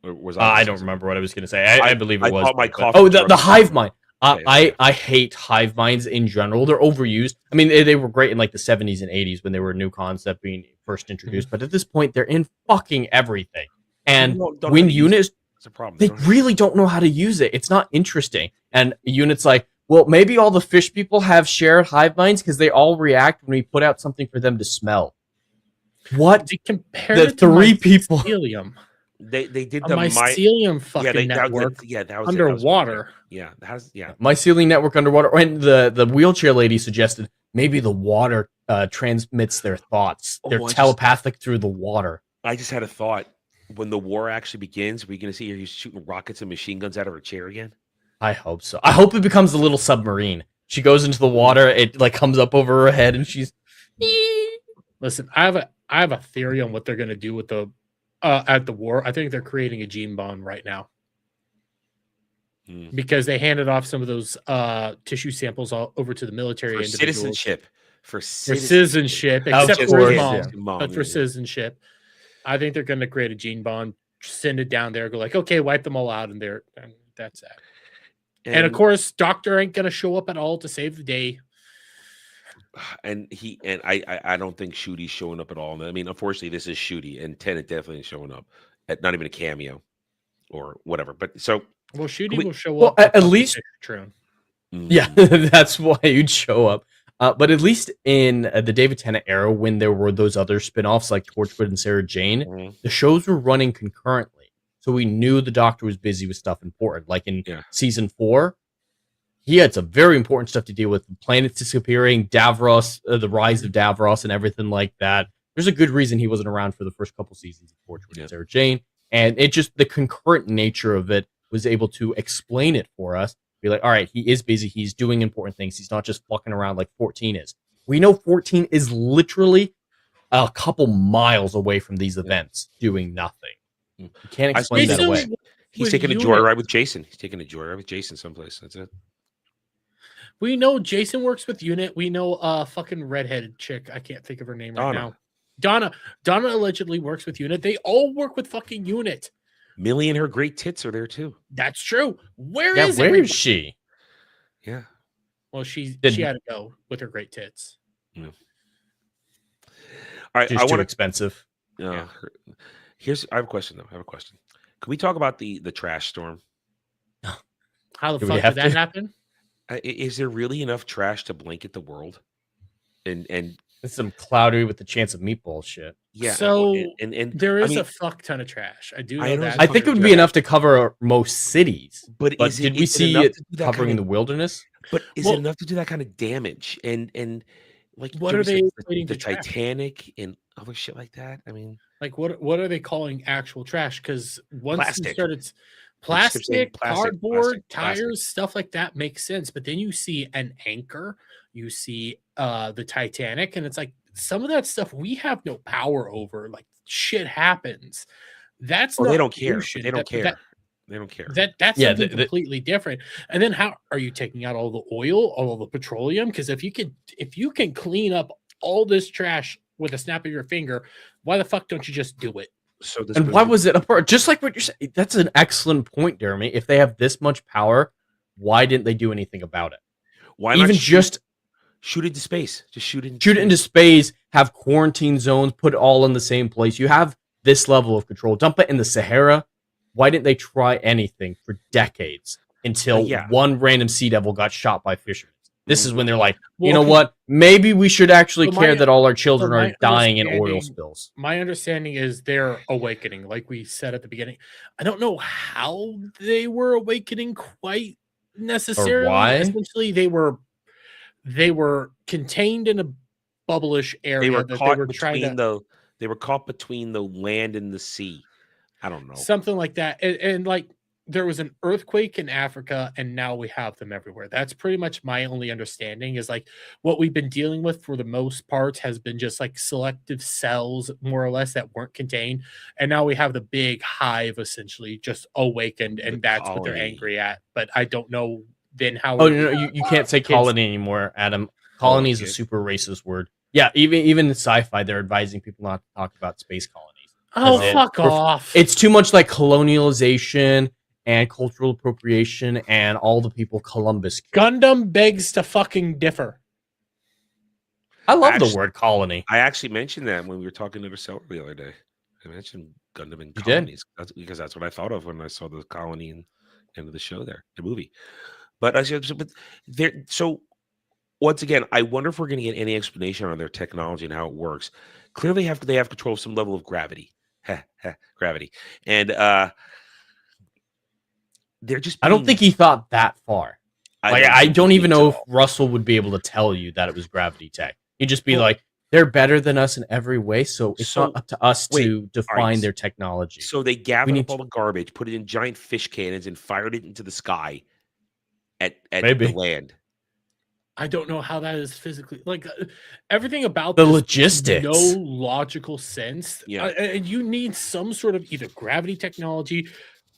Or was I don't remember what I was going to say. I believe it was. The hive mind. I hate hive minds in general. They're overused. I mean, they were great in like the 70s and 80s when they were a new concept being first introduced. But at this point, they're in fucking everything. And when units, they really don't know how to use it. It's not interesting. And units like, well, maybe all the fish people have shared hive minds because they all react when we put out something for them to smell. What? The three people. Mycelium. They did the mycelium fucking network. That was underwater. Mycelium network underwater. And the wheelchair lady suggested maybe the water transmits their thoughts. They're telepathic through the water. I just had a thought. When the war actually begins, are we going to see her shooting rockets and machine guns out of her chair again? I hope so. I hope it becomes a little submarine. She goes into the water, it like comes up over her head, and she's. Listen, I have a theory on what they're going to do with the at the war. I think they're creating a gene bomb right now because they handed off some of those tissue samples all over to the military for citizenship, except for his mom, but for citizenship. I think they're going to create a gene bomb, send it down there, go like, okay, wipe them all out, and that's it. And of course, Doctor ain't going to show up at all to save the day. And I don't think Shooty's showing up at all. I mean, unfortunately, this is Shooty, and Tennant definitely ain't showing up. Not even a cameo or whatever. But so, Shooty will show up at least. True. Yeah, that's why you'd show up. But at least in the David Tennant era, when there were those other spinoffs like Torchwood and Sarah Jane, the shows were running concurrently. So we knew the Doctor was busy with stuff important. Like in season 4, he had some very important stuff to deal with. Planets disappearing, Davros, the rise of Davros and everything like that. There's a good reason he wasn't around for the first couple seasons of Torchwood and Sarah Jane. And it just, the concurrent nature of it was able to explain it for us. Be like, all right, he is busy. He's doing important things. He's not just fucking around like 14 is. We know 14 is literally a couple miles away from these events doing nothing. You can't explain that away. He's taking a joyride with Jason. He's taking a joyride with Jason someplace. That's it. We know Jason works with Unit. We know fucking redheaded chick. I can't think of her name right now. Donna allegedly works with Unit. They all work with fucking Unit. Millie and her great tits are there too. That's true. Where is she? Yeah. Well, she had to go with her great tits. Yeah. All right, she's too expensive. I have a question though. Can we talk about the trash storm? How the fuck did that happen? Is there really enough trash to blanket the world and It's some cloudy with the chance of meatball shit. Yeah. So and there I is mean, a fuck ton of trash. I do I know know that. there's I a think it fuck would ton be of enough to cover most cities. but But is did it we is it see enough it to do that covering kind the of wilderness? but is it Well, enough to do that kind of damage? And like what Joey are said, they equating the to trash? Titanic and other shit like that. I mean, Like what are they calling actual trash? Because once you plastic. started They just kept saying plastic, cardboard, plastic. tires, stuff like that makes sense. But then you see an anchor, you see the Titanic, and it's like some of that stuff we have no power over. Like shit happens. That's Oh, they not don't care. But pollution. they don't care. They don't care. That's Yeah, something completely different. And then how are you taking out all the oil, all the petroleum? Because if you can clean up all this trash with a snap of your finger, why the fuck don't you just do it? So this And brings why me- was it apart? Just like what you're saying. That's an excellent point, Jeremy. If they have this much power, why didn't they do anything about it? why not Even just shoot into space? Just shoot shoot it into space, have quarantine zones, put it all in the same place. You have this level of control. Dump it in the Sahara. Why didn't they try anything for decades until Yeah. one random sea devil got shot by fishermen? This is when they're like, you Well, know what? Maybe we should actually So care my- that all our children my are dying in oil understanding- spills. My understanding is they're awakening, like we said at the beginning. I don't know how they were awakening quite necessarily. why? Essentially, they were contained in a bubblish area They were that caught they were trying between to they were caught between the land and the sea. I don't know. something like that. And like there was an earthquake in Africa, and now we have them everywhere. That's pretty much my only understanding is like what we've been dealing with for the most part has been just like selective cells, more or less, that weren't contained. And now we have the big hive essentially just awakened, and that's what they're colony. angry at. But I don't know then how. Oh no, you can't say Kids- colony anymore, Adam. Colony is a okay. super racist word. Yeah, even in sci-fi, they're advising people not to talk about space colonies. Oh, it- fuck off. It's too much like colonialization and cultural appropriation and all the people Columbus killed. Gundam begs to fucking differ. I love Actually- the word colony. I actually mentioned that when we were talking to Interstellar the other day. I mentioned Gundam and You did? colonies. That's because that's what I thought of when I saw the colony and end of the show there, the movie. But I said, but there. So once again, I wonder if we're going to get any explanation on their technology and how it works. Clearly, they have control of some level of gravity, gravity, and they're just. I don't being- think he thought that far. I think don't he even thinks know at if all. Russell would be able to tell you that it was gravity tech. He'd just be Well- like, they're better than us in every way, so it's So- not up to us wait, to define alright, their technology. So they gathered need up all the garbage, put it in giant fish cannons, and fired it into the sky at Maybe. the land. I don't know how that is physically like everything about The this makes logistics. no logical sense. Yeah. And you need some sort of either gravity technology,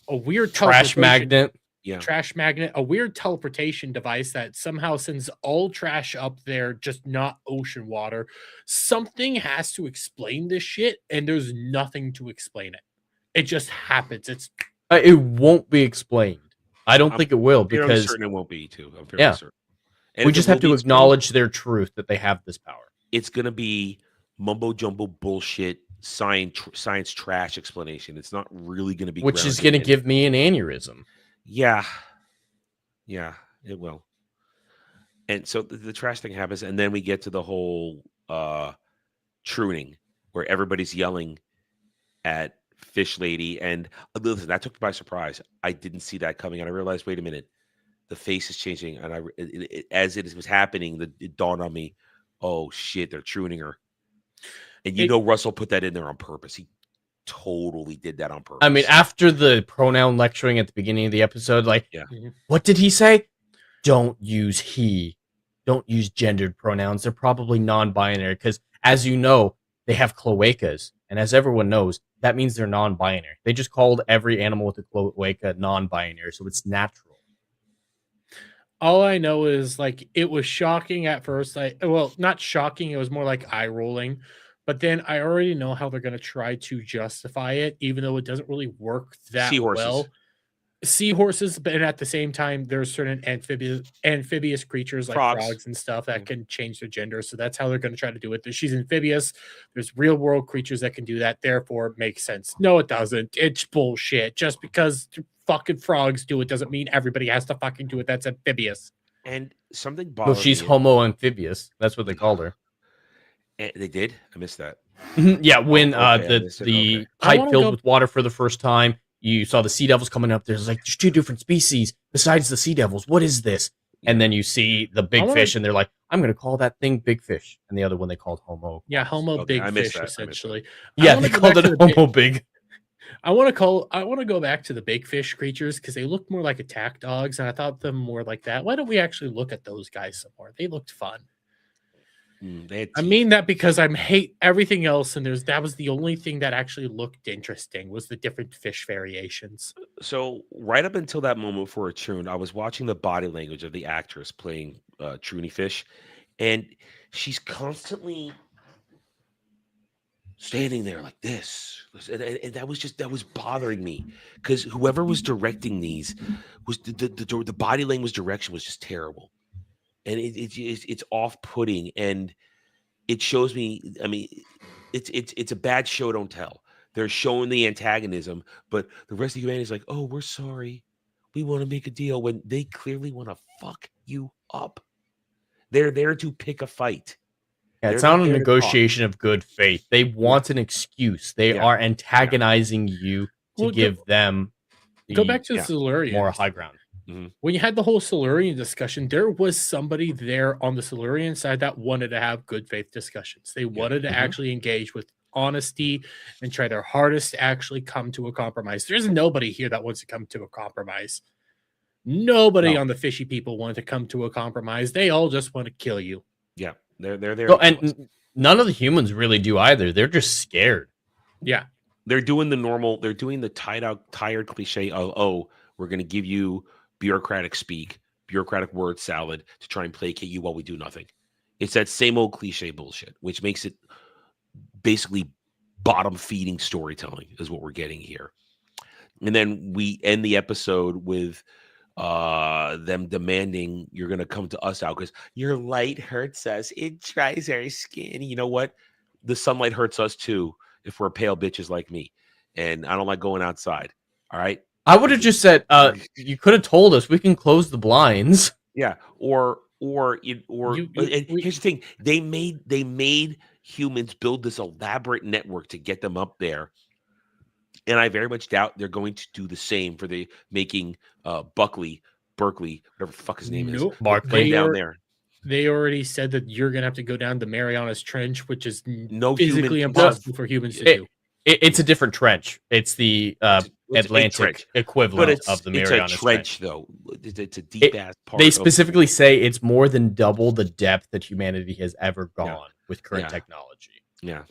a weird Trash teleportation- magnet. Yeah. trash magnet, a weird teleportation device that somehow sends all trash up there, just not ocean water. Something has to explain this shit, and there's nothing to explain it. It just happens. It's It won't be explained. I don't I'm think it will Fairly because certain it won't be too. I'm fairly Yeah. certain. And we if just it have will to be, it's gonna- acknowledge their truth that they have this power. it's going to be mumbo jumbo bullshit science trash explanation. It's not really going to be Which is grounded going to in- give me an aneurysm. Yeah, it will. And so the trash thing happens, and then we get to the whole truing where everybody's yelling at Fish Lady, and listen, that took me by surprise. I didn't see that coming, and I realized, wait a minute, the face is changing, and as it was happening, it dawned on me, oh shit, they're truing her, and Russell put that in there on purpose. He totally did that on purpose. I mean, after the pronoun lecturing at the beginning of the episode, like, Yeah. Mhm. what did he say? Don't use he. Don't use gendered pronouns. They're probably non-binary because, as you know, they have cloacas, and as everyone knows, that means they're non-binary. They just called every animal with a cloaca non-binary, so it's natural. all I know is like it was shocking at first. Well, not shocking, it was more like eye rolling. But then I already know how they're going to try to justify it, even though it doesn't really work that Seahorses. well. Seahorses, but at the same time, there's certain amphibious creatures like frogs and stuff that can change their gender. So that's how they're going to try to do it. She's amphibious. There's real world creatures that can do that. Therefore, it makes sense. No, it doesn't. It's bullshit. Just because fucking frogs do it doesn't mean everybody has to fucking do it. That's amphibious. and something Well, bothers she's me. homo amphibious. That's what they called her. They did. I missed that. Yeah, when Okay, the I pipe wanna filled go- with water for the first time, you saw the sea devils coming up. There's like, there's 2 different species besides the sea devils. What is this? And Yeah. then you see the big fish, and they're like, I'm going to call that thing Big Fish. And the other one they called Homo. Yeah, Homo Okay, big I missed fish that. I missed that. essentially. Yeah, wanna they go called back it to the Homo Big. I want to go back to the big fish creatures because they look more like attack dogs, and I thought them more like that. Why don't we actually look at those guys some more? They looked fun. They had I teeth. mean that because I hate everything else, and that was the only thing that actually looked interesting was the different fish variations. So right up until that moment for a Troon, I was watching the body language of the actress playing Troony Fish, and she's constantly standing there like this, and that was bothering me because whoever was directing these was the body language direction was just terrible, and it's off putting, and it shows me. I mean, it's a bad show don't tell. They're showing the antagonism, but the rest of humanity is like, oh, we're sorry, we want to make a deal when they clearly want to fuck you up. They're there to pick a fight. Yeah, it's They're not not a there to talk. negotiation of good faith. They want an excuse. They Yeah. are antagonizing you to Well, give them Go back to the yeah. Silurians. more high ground. When you had the whole Silurian discussion, there was somebody there on the Silurian side that wanted to have good faith discussions. They wanted to actually engage with honesty and try their hardest to actually come to a compromise. There's nobody here that wants to come to a compromise. Nobody No. on the fishy people want to come to a compromise. They all just want to kill you. Yeah, they're there. So, to kill us. and none of the humans really do either. They're just scared. Yeah. They're doing the normal. They're doing the tired cliche of, oh, we're going to give you bureaucratic speak, bureaucratic word salad to try and placate you while we do nothing. It's that same old cliche bullshit, which makes it basically bottom feeding storytelling is what we're getting here. And then we end the episode with them demanding you're going to come to us out because your light hurts us. It dries our skin. You know what? The sunlight hurts us too if we're pale bitches like me. And I don't like going outside. All right. I would have just said, you could have told us we can close the blinds. Yeah. And here's the thing. They made humans build this elaborate network to get them up there. And I very much doubt they're going to do the same for the making Berkeley, whatever the fuck his name is. Barclay down there. They already said that you're going to have to go down the Marianas Trench, which is No physically human impossible for humans to do. It's a different trench. It's the It's a Atlantic trench. equivalent of the Marianas It's a trench, though. It's a deep ass part. They specifically say it's more than double the depth that humanity has ever gone with current technology. Yeah.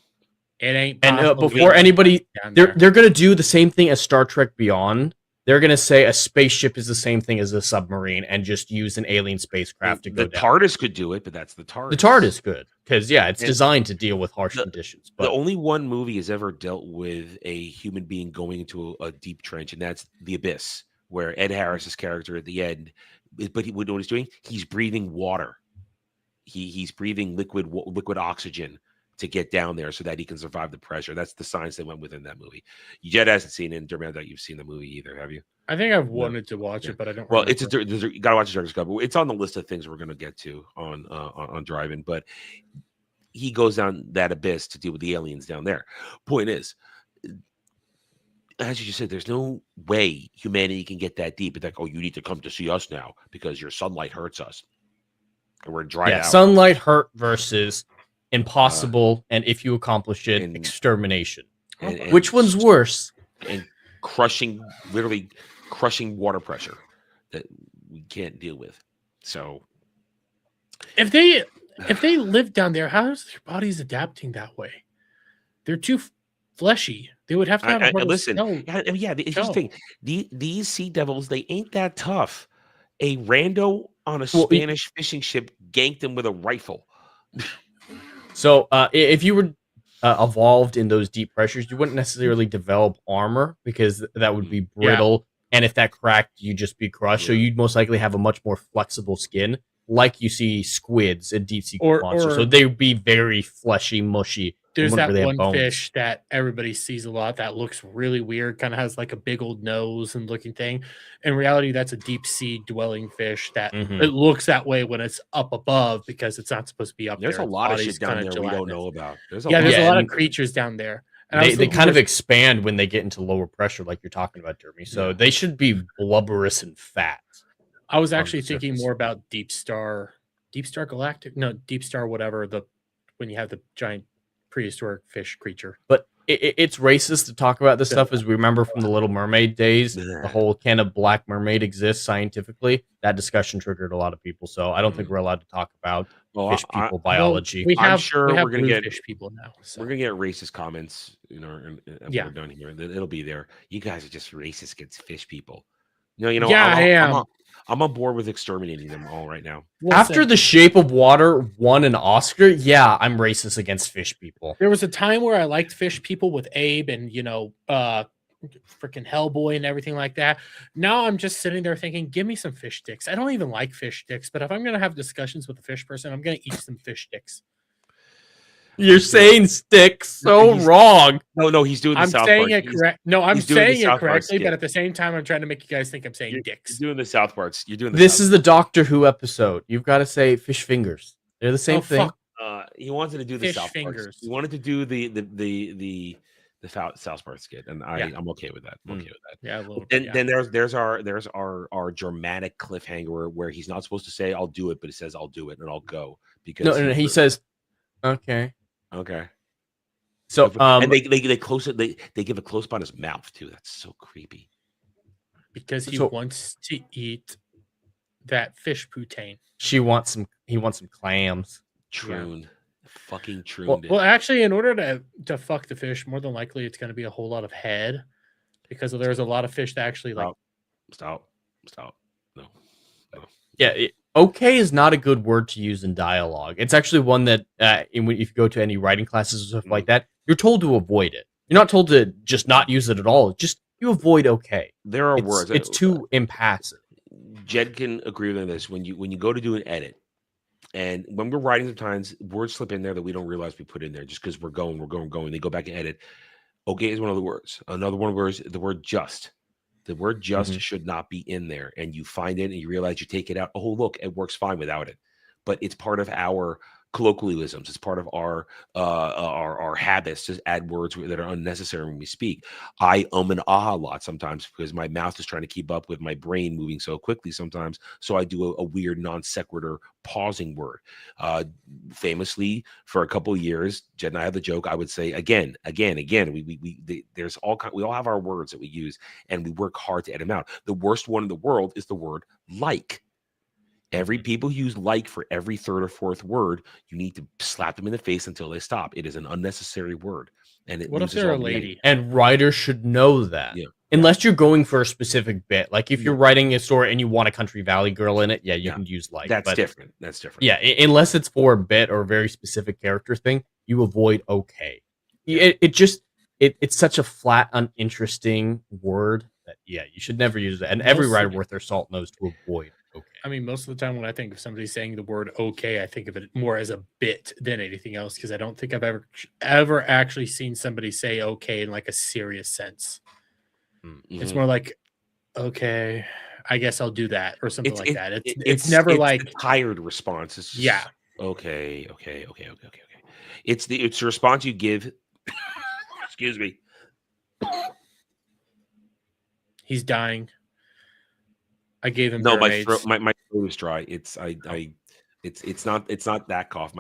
It ain't And possible before to anybody, down they're there. going to do the same thing as Star Trek Beyond. They're going to say a spaceship is the same thing as a submarine and just use an alien spacecraft to go The down. TARDIS could do it, but that's the TARDIS. The TARDIS could, because it's And designed to deal with harsh conditions. But the only one movie has ever dealt with a human being going into a deep trench, and that's The Abyss, where Ed Harris's character at the end, but what he's doing, he's breathing water. He's breathing liquid oxygen to get down there so that he can survive the pressure. That's the science they went with in that movie. Jed hasn't seen it, and Dermot, that you've seen the movie either, have you? I think I've wanted to watch it, but I don't. Well, remember. you got to watch the Director's Cut. But it's on the list of things we're going to get to on driving. But he goes down that abyss to deal with the aliens down there. Point is, as you just said, there's no way humanity can get that deep. It's like, oh, you need to come to see us now because your sunlight hurts us, and we're dried out. Sunlight hurt versus impossible, and if you accomplish it, extermination. And Which one's worse? And literally crushing water pressure that we can't deal with. So if they live down there, how is their bodies adapting that way? They're too fleshy. They would have to have a listen. skeleton. Here's the thing: these sea devils, they ain't that tough. A rando on a Spanish fishing ship ganked them with a rifle. So if you were evolved in those deep pressures, you wouldn't necessarily develop armor because that would be brittle. And if that cracked, you'd just be crushed. So you'd most likely have a much more flexible skin, like you see squids and deep sea monsters. So they would be very fleshy, mushy. There's wouldn't that really have one bones. fish that everybody sees a lot that looks really weird, kind of has like a big old nose and looking thing. In reality, that's a deep sea dwelling fish that Mhm. it looks that way when it's up above because it's not supposed to be up There's there. a Its lot of body's shit down kinda there we don't gelatinous. know about. There's a Yeah, lot. there's a Yeah, lot of and creatures down there. And I was They thinking kind of there's expand when they get into lower pressure, like you're talking about, Jeremy. So Yeah. they should be blubberous and fat. I was on the actually thinking surface. more about Deep Star Galactic? No, Deep Star whatever, when you have the giant prehistoric fish creature. But it's racist to talk about this Yeah. stuff, as we remember from the Little Mermaid days. Yeah. The whole can a black mermaid exist scientifically? That discussion triggered a lot of people. So I don't think we're allowed to talk about Well, fish people Well, biology. I'm sure we have we're gonna blue get- fish people now. So. We're gonna get racist comments, when Yeah. we're done here. It'll be there. You guys are just racist against fish people. No, Yeah, I am. I'm on board with exterminating them all right now. After The Shape of Water won an Oscar, yeah, I'm racist against fish people. There was a time where I liked fish people with Abe and freaking Hellboy and everything like that. Now I'm just sitting there thinking, give me some fish sticks. I don't even like fish sticks, but if I'm gonna have discussions with a fish person, I'm gonna eat some fish sticks. You're saying sticks so wrong. No, he's doing the I'm South saying Park. it correct. No, I'm he's doing the saying South it Park correctly, but skit. at the same time, I'm trying to make you guys think I'm saying He's dicks. doing the South parts. You're doing the This South is the Doctor Who episode. You've got to say fish fingers. They're the same Oh, thing. fuck. He wanted to do the Fish South fingers. Park. He wanted to do the South Park skit, and I'm okay with that. I'm okay with that. Yeah, a little And bit. then there's our dramatic cliffhanger where he's not supposed to say I'll do it, but he says I'll do it and I'll go because No, he says, okay. okay. So, and they close it. They give a close up on his mouth too. That's so creepy. Because he So- wants to eat that fish poutine. he wants some clams. Troon. Fucking Troon. Well, actually, in order to fuck the fish, more than likely it's going to be a whole lot of head, because there's a lot of fish that actually like. Stop. No. Yeah, okay is not a good word to use in dialogue. It's actually one that, if you go to any writing classes or stuff like that, you're told to avoid it. You're not told to just not use it at all. Just you avoid okay. There are words. It's too impassive. Jed can agree with this. When you go to do an edit, and when we're writing, sometimes words slip in there that we don't realize we put in there just because we're going. They go back and edit. Okay is one of the words. Another one of the words, the word just. The word just should not be in there. And you find it and you realize you take it out. Oh, look, it works fine without it. But it's part of our colloquialisms. It's part of our habits to add words that are unnecessary when we speak. I and ah a lot sometimes because my mouth is trying to keep up with my brain moving so quickly sometimes. So I do a weird non sequitur pausing word. Famously, for a couple of years, Jed and I have the joke. I would say again. We all have our words that we use, and we work hard to edit them out. The worst one in the world is the word like. Every people who use like for every third or fourth word, you need to slap them in the face until they stop. It is an unnecessary word. And it What if loses they're all a the meaning. lady? And writers should know that. Yeah. Unless you're going for a specific bit. Like if you're writing a story and you want a Country Valley girl in it, you can use like. That's but different. That's different. Yeah, unless it's for a bit or a very specific character thing, you avoid okay. It's such a flat, uninteresting word that you should never use it. And every writer worth their salt knows to avoid okay. I mean, most of the time when I think of somebody saying the word okay, I think of it more as a bit than anything else, because I don't think I've ever actually seen somebody say okay in like a serious sense. Mm-hmm. It's more like, okay, I guess I'll do that or something like that. It's never never like a tired response. It's just, yeah. Okay. It's the response you give. Excuse me. He's dying. I gave him No, grenades. my throat is dry. It's not that cough.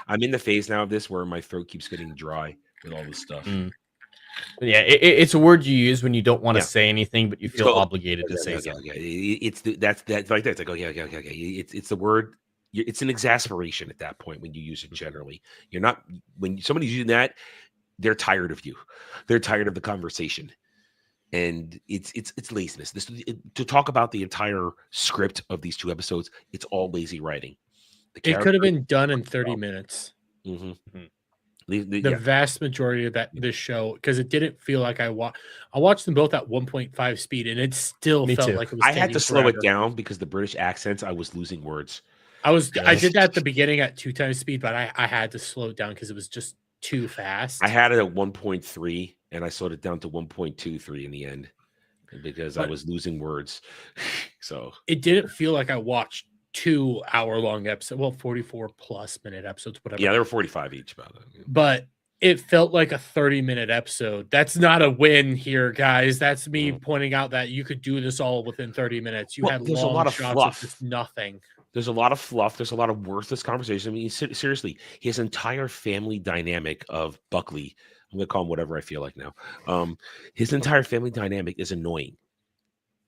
I'm in the phase now of this where my throat keeps getting dry with all this stuff. Yeah, it's a word you use when you don't want to say anything, but you feel obligated to say something. It's that's like that. It's like okay. It's the word. It's an exasperation at that point when you use it generally. You're not when somebody's using that. They're tired of you. They're tired of the conversation. And it's laziness. To talk about the entire script of these 2 episodes, it's all lazy writing. It could have been done in 30 minutes. Mm-hmm. The vast majority of this show, because it didn't feel like I watched them both at 1.5 speed, and it still felt like it was. I had to slow forever. it down because the British accents. I was losing words. I did that at the beginning at 2 times speed, but I had to slow it down because it was just too fast. I had it at 1.3, and I slowed it down to 1.23 in the end because I was losing words. So it didn't feel like I watched 2 hour-long episodes. Well, 44+ minute episodes, whatever. Yeah, they were 45 each, about that. But it felt like a 30-minute episode. That's not a win here, guys. That's me pointing out that you could do this all within 30 minutes. You had there's long a lot of shots fluff. of just nothing. There's a lot of fluff. There's a lot of worthless conversation. I mean, seriously, his entire family dynamic of Buckley, I'm going to call him whatever I feel like now. His entire family dynamic is annoying.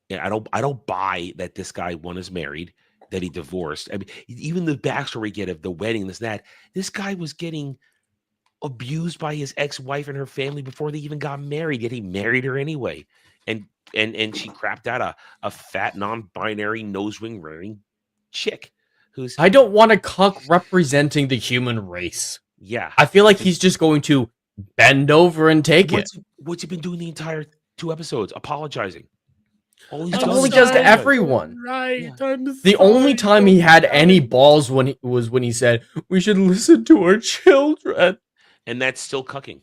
Yeah, I don't buy that this guy, one, is married, that he divorced. I mean, even the backstory we get of the wedding, this guy was getting abused by his ex-wife and her family before they even got married, yet he married her anyway. And she crapped out a fat, non-binary, nose-ring wearing chick who's... I don't want a cuck representing the human race. Yeah. I feel like he's just going to bend over and take it. What's he been doing the entire 2 episodes? Apologizing. That's all he does to everyone. Right. Yeah. The only time he had any balls was when he said, "We should listen to our children." And that's still cucking.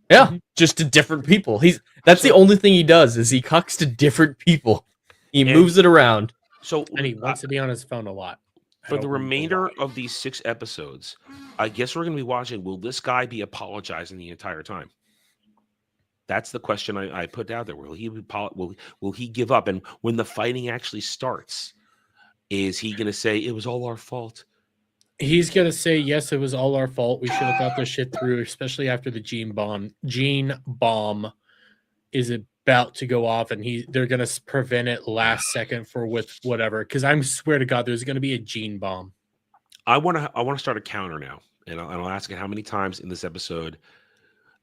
Yeah, just to different people. That's the only thing he does is he cucks to different people. He moves it around. So And he wants to be on his phone a lot. for the remainder of these 6 episodes, I guess we're going to be watching. Will this guy be apologizing the entire time? That's the question I put out there. Will he give up? And when the fighting actually starts, is he going to say it was all our fault? He's gonna say, yes, it was all our fault. We should have thought this shit through, especially after the gene bomb is about to go off, and they're gonna prevent it last second with whatever. Because I swear to God, there's gonna be a gene bomb. I want to start a counter now, and I'll ask it how many times in this episode,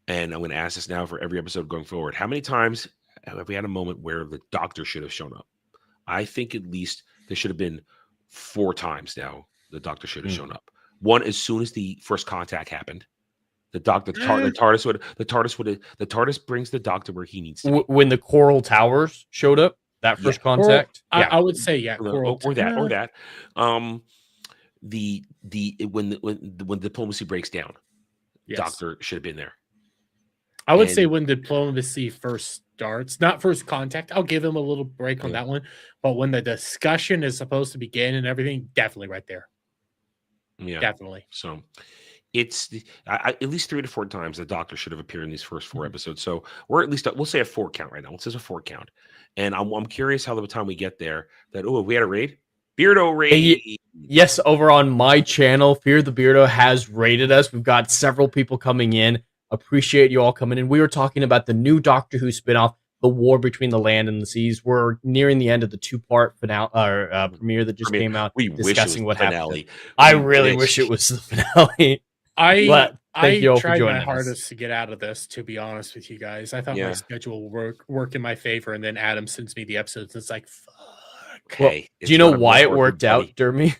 and I'm going to ask this now for every episode going forward. How many times have we had a moment where the doctor should have shown up? I think at least there should have been 4 times now. The doctor should have shown up. One, as soon as the first contact happened, the TARDIS brings the doctor where he needs to be. When the Coral Towers showed up, that first contact. I would say, yeah, or that. When diplomacy breaks down, yes. doctor should have been there. I would say when diplomacy first starts, not first contact, I'll give him a little break on that one. But when the discussion is supposed to begin and everything, definitely right there. Yeah, definitely. So it's at least 3 to 4 times the doctor should have appeared in these first 4 episodes. So we're at least we'll say a 4 count right now. It says a 4 count, and I'm curious how by the time we get there that we had a raid, Beardo raid. Yes, over on my channel, Fear the Beardo has raided us. We've got several people coming in. Appreciate you all coming in. We were talking about the new Doctor Who spinoff, The War Between the Land and the Seas. We're nearing the end of the 2-part finale premiere that just came out, discussing what happened. I really wish it was the finale. I tried my hardest to get out of this, to be honest with you guys. I thought my schedule would work in my favor, and then Adam sends me the episodes. And it's like, fuck. Okay. Well, do you know why it worked out, Dermy?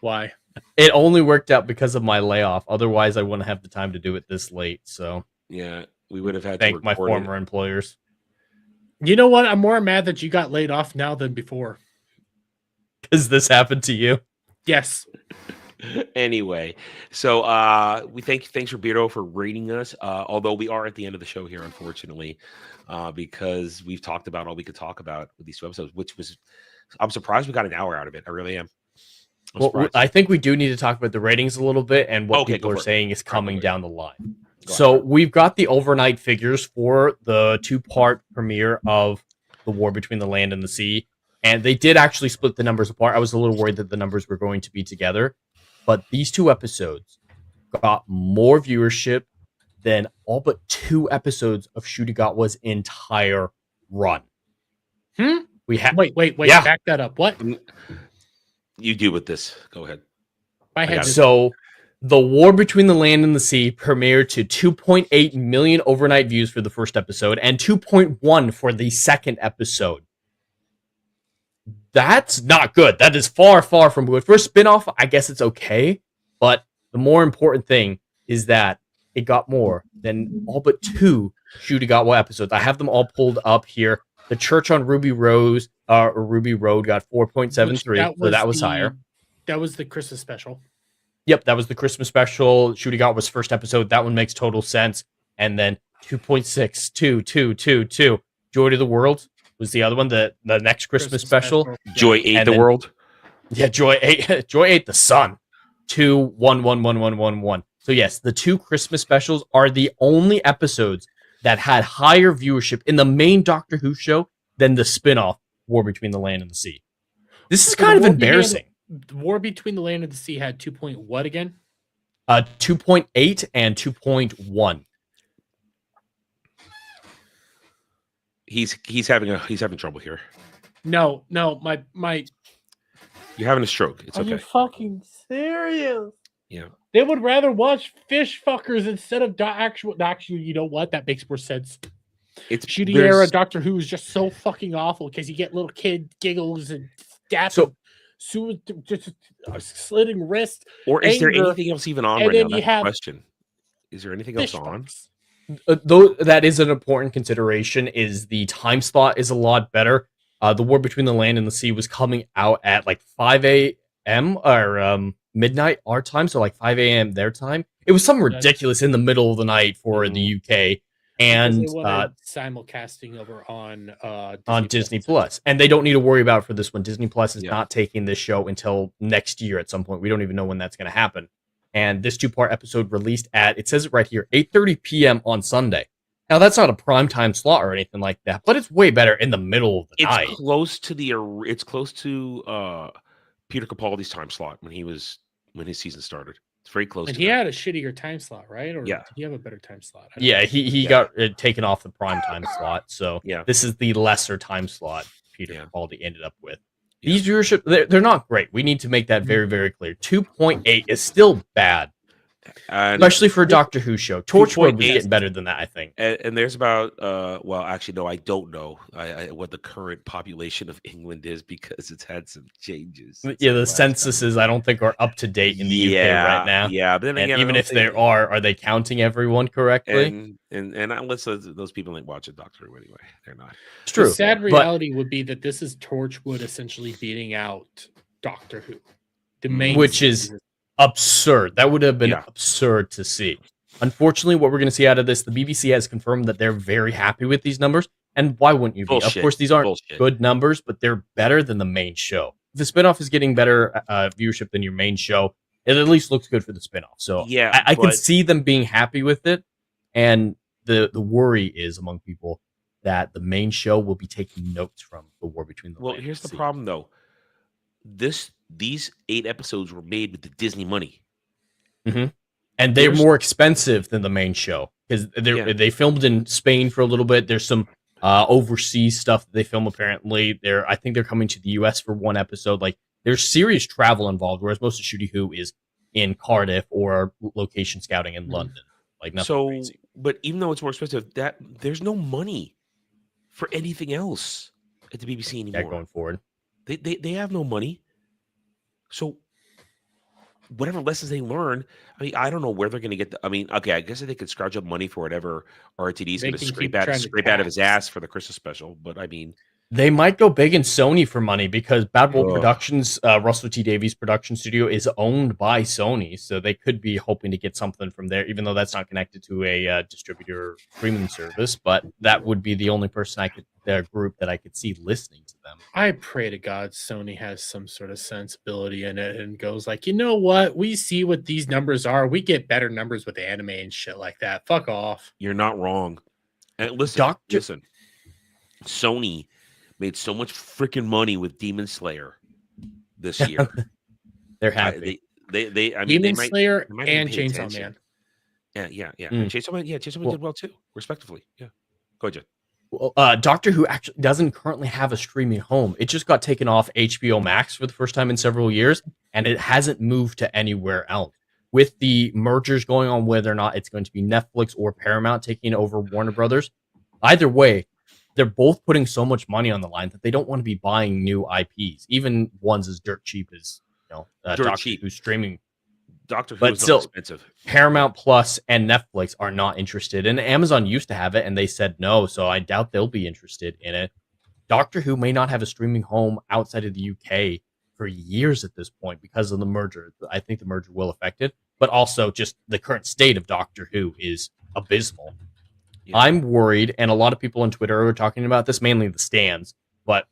Why? It only worked out because of my layoff. Otherwise, I wouldn't have the time to do it this late. So yeah, we would have had to thank my former employers. You know what? I'm more mad that you got laid off now than before. Because this happened to you. Yes. Anyway, so thanks for Beardo for rating us. Although we are at the end of the show here, unfortunately, because we've talked about all we could talk about with these 2 episodes, I'm surprised we got an hour out of it. I really am. Well, I think we do need to talk about the ratings a little bit and what people are saying is coming down the line. So we've got the overnight figures for the 2-part premiere of The War Between the Land and the Sea. And they did actually split the numbers apart. I was a little worried that the numbers were going to be together. But these 2 episodes got more viewership than all but 2 episodes of Shutigatwa's entire run. Wait. Yeah. Back that up. What? You do with this. Go ahead. So The War Between the Land and the Sea premiered to 2.8 million overnight views for the first episode and 2.1 for the second episode. That's not good. That is far, far from good. For a spinoff, I guess it's okay. But the more important thing is that it got more than all but 2 Shutigatwa episodes. I have them all pulled up here. The Church on Ruby Road got 4.73, so that was higher. That was the Christmas special. Yep, that was the Christmas special. Shooty Got was first episode. That one makes total sense. And then 2.62222 Joy to the World was the other one. The next Christmas special. Joy ate And the then- world. Yeah, Joy ate the sun. 2111111. So yes, the 2 Christmas specials are the only episodes that had higher viewership in the main Doctor Who show than the spin-off War Between the Land and the Sea. This is So kind of the War embarrassing. The War Between the Land and the Sea had 2 point what again? 2.8 and 2.1. He's having trouble here. No, my. You're having a stroke. It's Are you okay. fucking serious? Yeah. They would rather watch fish fuckers instead of actual. Actually, you know what? That makes more sense. It's Shooty there's- era Doctor Who is just so fucking awful because you get little kid giggles and stats. Just slitting wrist. Or is there anger, anything else even on and right now? then you That's the have question. Is there anything else Fish on? fucks. Though that is an important consideration, is the time slot is a lot better. The War Between the Land and the Sea was coming out at like 5 a.m. or midnight our time, so like 5 a.m. their time. It was something ridiculous in the middle of the night for the UK, and Because they wanted simulcasting over on Disney Plus. And they don't need to worry about it for this one. Disney Plus is Yeah. not taking this show until next year at some point. We don't even know when that's going to happen. And this 2-part episode released at, it says it right here, 8:30 p.m. on Sunday. Now, that's not a primetime slot or anything like that, but it's way better in the middle of the night. Close to it's close to Peter Capaldi's time slot when his season started. It's very close. And to he that. had a shittier time slot, right? Or Yeah. did he have a better time slot? I don't Yeah, know. he got taken off the primetime slot. So Yeah. this is the lesser time slot Peter Yeah. Capaldi ended up with. Yeah. These viewership, they're not great. We need to make that very, very clear. 2.8 is still bad. And, Especially for a Doctor Who show. Torchwood was 2.8 getting better than that, I think. and there's about well, actually no, I don't know what the current population of England is because it's had some changes. since Yeah, the the last time. censuses I don't think are up to date in the UK right now. Yeah, but then And again, I even don't if there think- are they counting everyone correctly? and unless those people ain't watching Doctor Who anyway, they're not. It's The true. sad but- reality would be that this is Torchwood essentially beating out Doctor Who. The main Which is series. absurd. That would have been Yeah. absurd to see. Unfortunately, what we're going to see out of this, the BBC has confirmed that they're very happy with these numbers. And why wouldn't you be? Bullshit. Of course, these aren't Bullshit. good numbers, but they're better than the main show. If the spinoff is getting better viewership than your main show, it at least looks good for the spinoff. So Yeah, I can but- see them being happy with it. And the worry is among people that the main show will be taking notes from the War Between the Well, Land here's and the Sea. problem though. These 8 episodes were made with the Disney money. And they're There's- more expensive than the main show because Yeah. they filmed in Spain for a little bit. There's some overseas stuff that they film apparently. I think they're coming to the US for one episode. Like there's serious travel involved, whereas most of Shooty Who is in Cardiff or location scouting in London. Like nothing So, crazy. but even though it's more expensive, there's no money for anything else at the BBC Yeah, anymore. going forward. They have no money. So whatever lessons they learn, I mean, I don't know where they're going to get. I mean, okay, I guess they could scrounge up money for whatever RTD's They going to can scrape keep trying to scrape out of his tax. ass for the Christmas special. But I mean, They might go big in Sony for money because Bad Wolf Ugh. Productions, Russell T Davies production studio, is owned by Sony, so they could be hoping to get something from there, even though that's not connected to a distributor streaming service. But that would be the only person group that I could see listening to them. I pray to God Sony has some sort of sensibility in it and goes like, you know what? We see what these numbers are. We get better numbers with anime and shit like that. Fuck off. you're not wrong. And listen, Sony made so much freaking money with Demon Slayer this year. They're happy. I mean, Demon they might, Slayer they might and pay Chainsaw attention. Man. Yeah. Mm. Chainsaw Man Well- did well too, respectively. Yeah, go ahead, Jen. Well, Doctor Who actually doesn't currently have a streaming home. It just got taken off HBO Max for the first time in several years, and it hasn't moved to anywhere else. With the mergers going on, whether or not it's going to be Netflix or Paramount taking over Warner Brothers, either way, they're both putting so much money on the line that they don't want to be buying new IPs, even ones as dirt cheap as Dirt Doctor cheap. Who streaming. Doctor Who But is still- not expensive. Paramount Plus and Netflix are not interested, and Amazon used to have it, and they said no, so I doubt they'll be interested in it. Doctor Who may not have a streaming home outside of the UK for years at this point because of the merger. I think the merger will affect it, but also just the current state of Doctor Who is abysmal. Yeah. I'm worried, and a lot of people on Twitter are talking about this, mainly the stands, but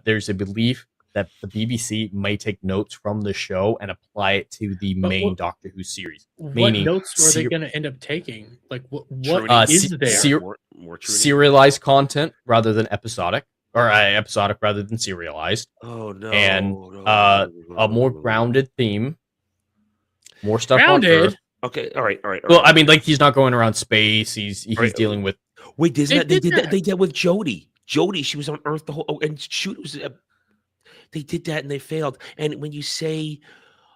there's a belief that the BBC may take notes from the show and apply it to the main Doctor Who series. What notes are they going to end up taking? Like, what is there? More serialized content rather than episodic, or episodic rather than serialized. Oh, no. And a more grounded theme. More stuff Grounded? on Earth. Okay, all right. Well, I mean, like, he's not going around space. He's dealing with... Wait, they did that with Jodie. Jodie, she was on Earth the whole... Oh, and shoot, it was... They did that and they failed. And when you say...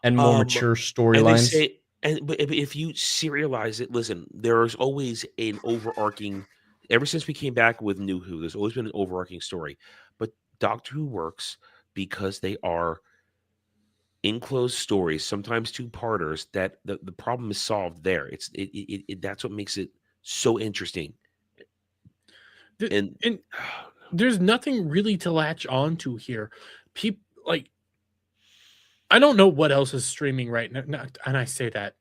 And more mature storylines. But if you serialize it, listen, there's always an overarching... Ever since we came back with New Who, there's always been an overarching story. But Doctor Who works because they are enclosed stories, sometimes two-parters, that the problem is solved there. That's what makes it so interesting. And there's nothing really to latch on to here. People, like, I don't know what else is streaming right now, and I say that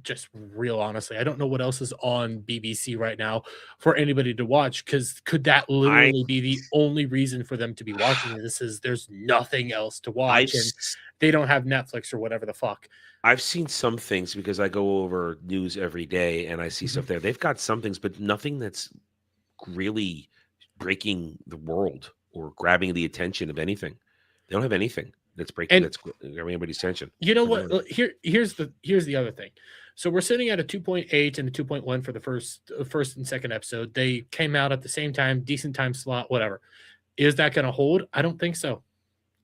just real honestly. I don't know what else is on BBC right now for anybody to watch, because could that literally be the only reason for them to be watching this? Is there's nothing else to watch, and they don't have Netflix or whatever the fuck. I've seen some things because I go over news every day and I see stuff there. They've got some things, but nothing that's really breaking the world or grabbing the attention of anything. They don't have anything that's grabbing anybody's attention. You know what? Here's the other thing. So we're sitting at a 2.8 and a 2.1 for the first and second episode. They came out at the same time, decent time slot, whatever. Is that going to hold? I don't think so.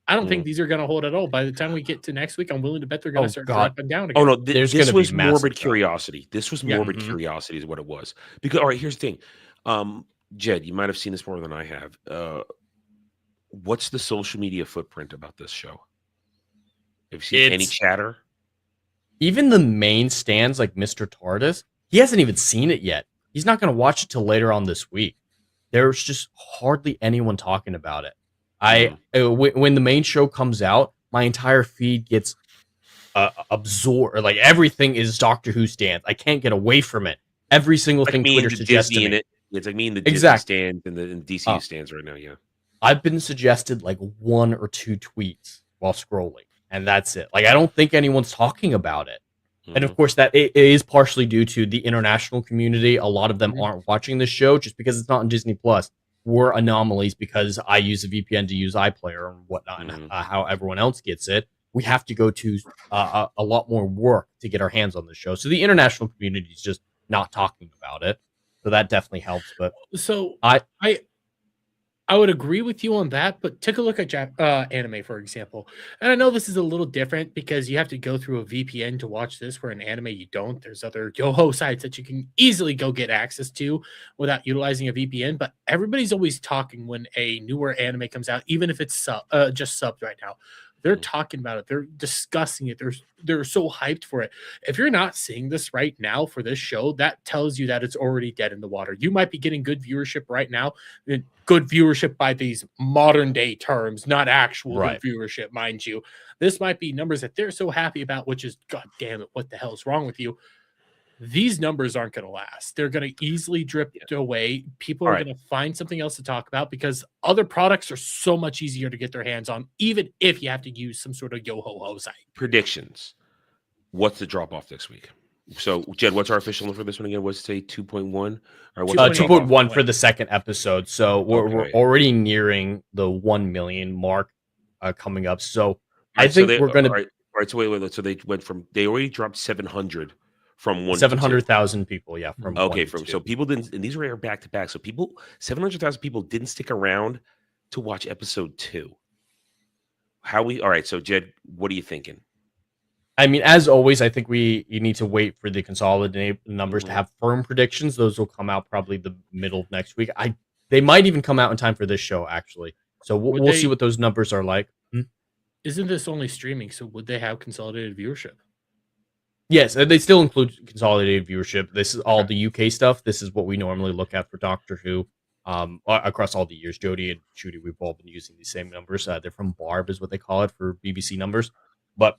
I don't think these are going to hold at all. By the time we get to next week, I'm willing to bet they're going to start dropping down again. Oh no, this was morbid curiosity. This was morbid curiosity is what it was. Because all right, here's the thing. Jed, you might have seen this more than I have. What's the social media footprint about this show? Have you seen any chatter? Even the main stands, like Mr. TARDIS, he hasn't even seen it yet. He's not going to watch it till later on this week. There's just hardly anyone talking about it. When the main show comes out, my entire feed gets absorbed. Like, everything is Doctor Who stands. I can't get away from it. Every single thing Twitter suggests to me. It's like me and the Disney stands and the DC stands right now. Yeah, I've been suggested like 1 or 2 tweets while scrolling, and that's it. Like, I don't think anyone's talking about it. And of course, that it is partially due to the international community. A lot of them aren't watching the show just because it's not on Disney Plus. We're anomalies because I use a VPN to use iPlayer and whatnot, and how everyone else gets it. We have to go to a lot more work to get our hands on the show. So the international community is just not talking about it. So that definitely helps. But so I would agree with you on that, but take a look at anime, for example. And I know this is a little different because you have to go through a VPN to watch this, where in anime you don't. There's other Yoho sites that you can easily go get access to without utilizing a VPN, but everybody's always talking when a newer anime comes out, even if it's just subbed right now. They're talking about it. They're discussing it. They're so hyped for it. If you're not seeing this right now for this show, that tells you that it's already dead in the water. You might be getting good viewership right now. Good viewership by these modern day terms, not actual good viewership, mind you. This might be numbers that they're so happy about, which is, God damn it, what the hell is wrong with you? These numbers aren't going to last. They're going to easily drift away. People are going to find something else to talk about because other products are so much easier to get their hands on, even if you have to use some sort of yo-ho-ho site. Predictions. What's the drop-off next week? So, Jed, what's our official number for this one again? What's it say, 2.1? 2.1 for the second episode. So we're already nearing the 1 million mark coming up. So I think we're going to... All right, so wait. So they already dropped 700 from 700,000 people, yeah. So people didn't, and these were back to back. So 700,000 people didn't stick around to watch episode 2. All right. So Jed, what are you thinking? I mean, as always, I think you need to wait for the consolidated numbers to have firm predictions. Those will come out probably the middle of next week. They might even come out in time for this show, actually. So we'll see what those numbers are like. Isn't this only streaming? So would they have consolidated viewership? Yes, they still include consolidated viewership. This is all the UK stuff. This is what we normally look at for Doctor Who. across all the years. Jody and Shooty, we've all been using these same numbers. They're from Barb, is what they call it for BBC numbers. But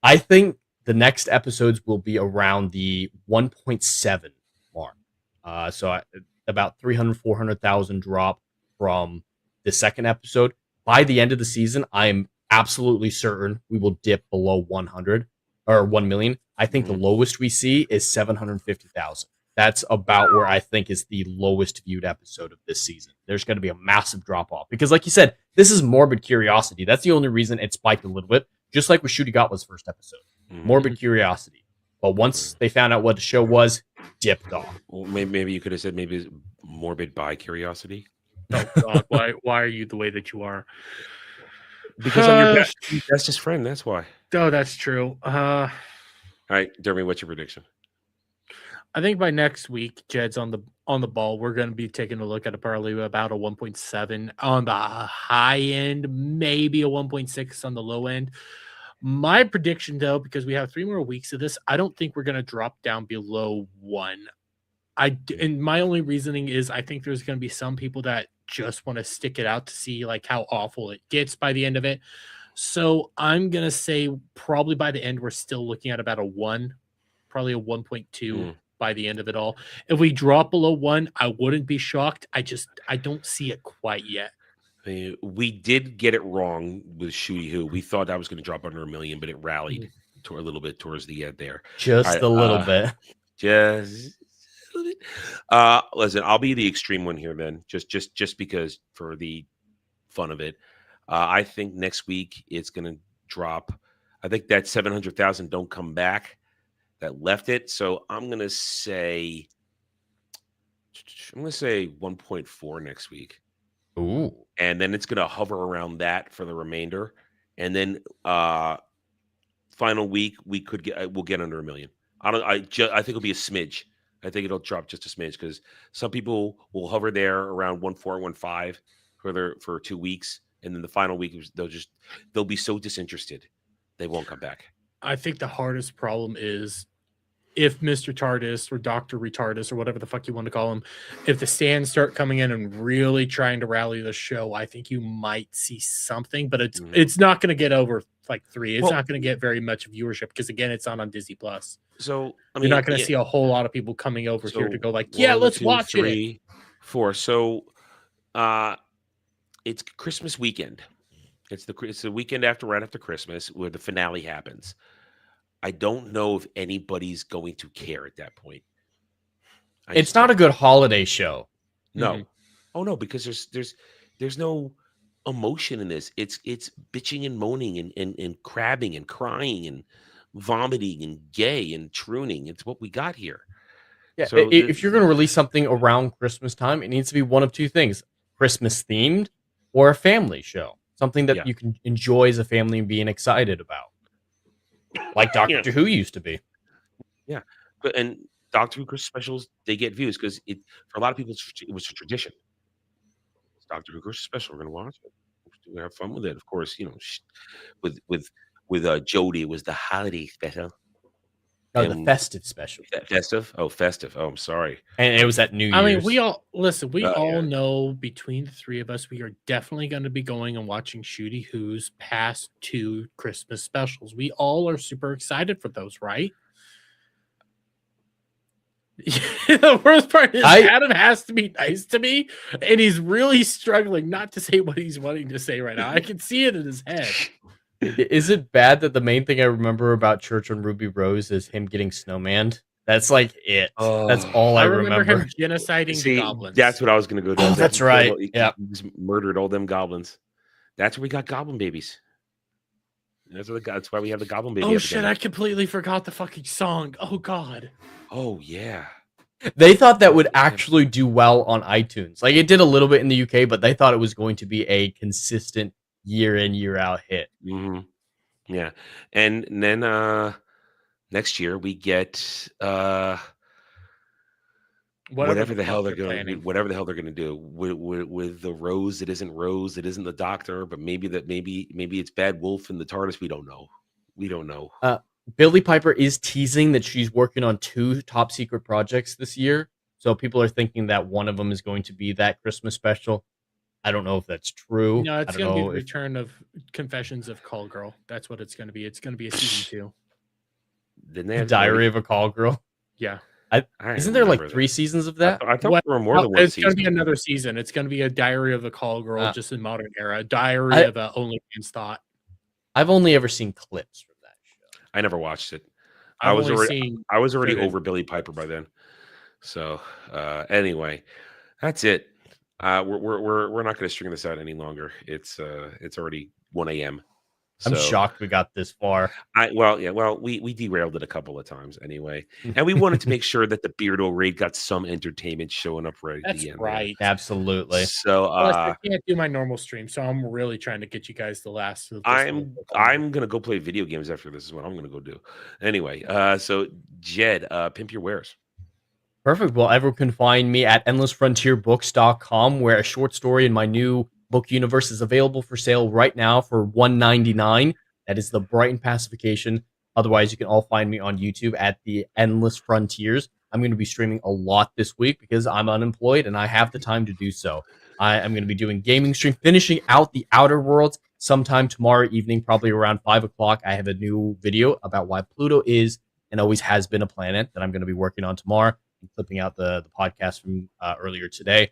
I think the next episodes will be around the 1.7 mark. About 300, 400,000 drop from the second episode. By the end of the season, I am absolutely certain we will dip below 100 or 1 million. I think the lowest we see is 750,000. That's about where I think is the lowest viewed episode of this season. There's going to be a massive drop off because, like you said, this is morbid curiosity. That's the only reason it spiked a little bit, just like what Shooty got was first episode. Morbid curiosity. But once they found out what the show was, dipped off. Well, maybe you could have said maybe it's morbid by curiosity. Oh God, why are you the way that you are? Because I'm your bestest friend. That's why. Oh, that's true. All right, Derby, what's your prediction? I think by next week, Jed's on the ball. We're going to be taking a look at probably about a 1.7 on the high end, maybe a 1.6 on the low end. My prediction, though, because we have 3 more weeks of this, I don't think we're going to drop down below 1. And my only reasoning is I think there's going to be some people that just want to stick it out to see like how awful it gets by the end of it. So I'm going to say probably by the end, we're still looking at about a 1, probably a 1.2 by the end of it all. If we drop below 1, I wouldn't be shocked. I don't see it quite yet. We did get it wrong with Shooty Who. We thought that was going to drop under 1 million, but it rallied to a little bit towards the end there. Just a little bit. Just a little bit. Listen, I'll be the extreme one here then, just because for the fun of it. I think next week it's going to drop. I think that 700,000 don't come back that left it. So I'm going to say 1.4 next week. Ooh. And then it's going to hover around that for the remainder. And then final week we'll get under 1 million. I think it'll be a smidge. I think it'll drop just a smidge because some people will hover there around 1.4, 1.5 for 2 weeks, and then the final week they'll be so disinterested they won't come back. I think the hardest problem is if Mr. TARDIS or Dr. Retardis or whatever the fuck you want to call him, if the stands start coming in and really trying to rally the show, I think you might see something, but it's not going to get over like 3. It's not going to get very much viewership because again, it's not on Disney Plus. So you're not going to see a whole lot of people coming over here to go like, yeah, let's watch 3, 4. So it's Christmas weekend. It's the weekend right after Christmas where the finale happens. I don't know if anybody's going to care at that point. It's not a good holiday show. No. Mm-hmm. Oh no, because there's no emotion in this. It's bitching and moaning and crabbing and crying and vomiting and gay and trooning. It's what we got here. Yeah. So if you're going to release something around Christmas time, it needs to be one of two things: Christmas themed or a family show, something that you can enjoy as a family and being excited about. Like Doctor Who used to be. Yeah. And Doctor Who Christmas specials, they get views because for a lot of people, it was a tradition. It's Doctor Who Christmas special. We're going to watch it. We have fun with it. Of course, with Jodie, it was the holiday special. Oh, the festive special. Festive? Oh, festive. Oh, I'm sorry. And it was at New Year's. I mean, we all know between the 3 of us, we are definitely going to be going and watching Shooty Who's past 2 Christmas specials. We all are super excited for those, right? The worst part is Adam has to be nice to me, and he's really struggling not to say what he's wanting to say right now. I can see it in his head. Is it bad that the main thing I remember about Church on Ruby Rose is him getting snowmanned? That's like it. That's all I remember. Him genociding the goblins. That's what I was going to go down. That's right. Yeah, he just murdered all them goblins. That's where we got goblin babies. That's why we have the goblin baby. Oh shit! I completely forgot the fucking song. Oh god. Oh yeah. They thought that would actually do well on iTunes. Like it did a little bit in the UK, but they thought it was going to be a consistent year in, year out hit. Mm-hmm. Yeah. And then next year we get whatever the hell they're going to do with the Rose. It isn't Rose. It isn't the Doctor, but maybe it's Bad Wolf and the TARDIS. We don't know. Billie Piper is teasing that she's working on 2 top secret projects this year. So people are thinking that one of them is going to be that Christmas special. I don't know if that's true. No, I it's don't going to be know the if return of Confessions of Call Girl. That's what it's going to be. It's going to be a season 2. Didn't they the have Diary already? of a Call Girl. Yeah. I Isn't there like remember 3 that. seasons of I, that? th- I thought Well, there were more than one it's going to be season. another season. It's going to be a Diary of a Call Girl, Uh, just in modern era. Diary I- of a OnlyFans thought. I've only ever seen clips from that show. I never watched it. I I've was only already seen over footage. Billy Piper by then. So anyway, that's it. We're not going to string this out any longer. It's already 1 a.m. I'm So shocked we got this far. we derailed it a couple of times anyway, and we wanted to make sure that the Beardo raid got some entertainment showing up right at That's the end. right. Absolutely. So Plus, I can't do my normal stream, so I'm really trying to get you guys the last of this. I'm gonna go play video games after this. Is what I'm gonna go do. Anyway, so Jed, pimp your wares. Perfect. Well, everyone can find me at endlessfrontierbooks.com, where a short story in my new book universe is available for sale right now for $1.99. That is the Brighton Pacification. Otherwise, you can all find me on YouTube at the Endless Frontiers. I'm going to be streaming a lot this week because I'm unemployed and I have the time to do so. I am going to be doing gaming stream, finishing out the Outer Worlds sometime tomorrow evening, probably around 5 o'clock. I have a new video about why Pluto is and always has been a planet that I'm going to be working on tomorrow. I'm clipping out the podcast from earlier today.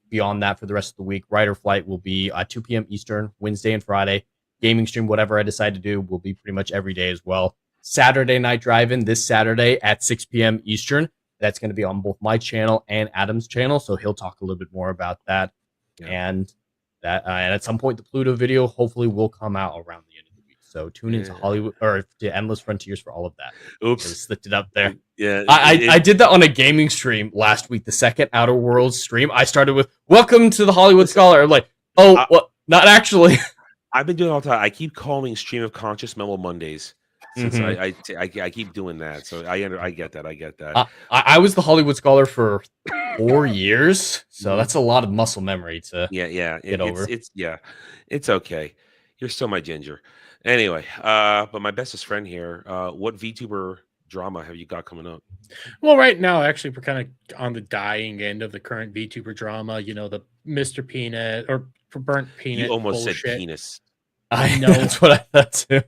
Beyond that, for the rest of the week, Rider Flight will be 2 p.m. Eastern, Wednesday and Friday. Gaming stream, whatever I decide to do, will be pretty much every day as well. Saturday Night Drive-In this Saturday at 6 p.m. Eastern. That's going to be on both my channel and Adam's channel, so he'll talk a little bit more about that. Yeah. And at some point, the Pluto video hopefully will come out around the end of the week. So tune into Hollywood or to Endless Frontiers for all of that. Oops, I slipped it up there. Yeah, I did that on a gaming stream last week. The second Outer Worlds stream, I started with "Welcome to the Hollywood Scholar." I'm like, oh, well, not actually. I've been doing it all the time. I keep calling Stream of Conscious Memo Mondays since I keep doing that. So I get that. I get that. I was the Hollywood Scholar for 4 years, so that's a lot of muscle memory to get over. It's okay. You're still my ginger. Anyway, but my bestest friend here, what VTuber drama have you got coming up? Well, right now, actually, we're kind of on the dying end of the current VTuber drama. You know, the Mr. Peanut or Burnt Peanut. You almost bullshit. said penis. I know. That's what I thought too.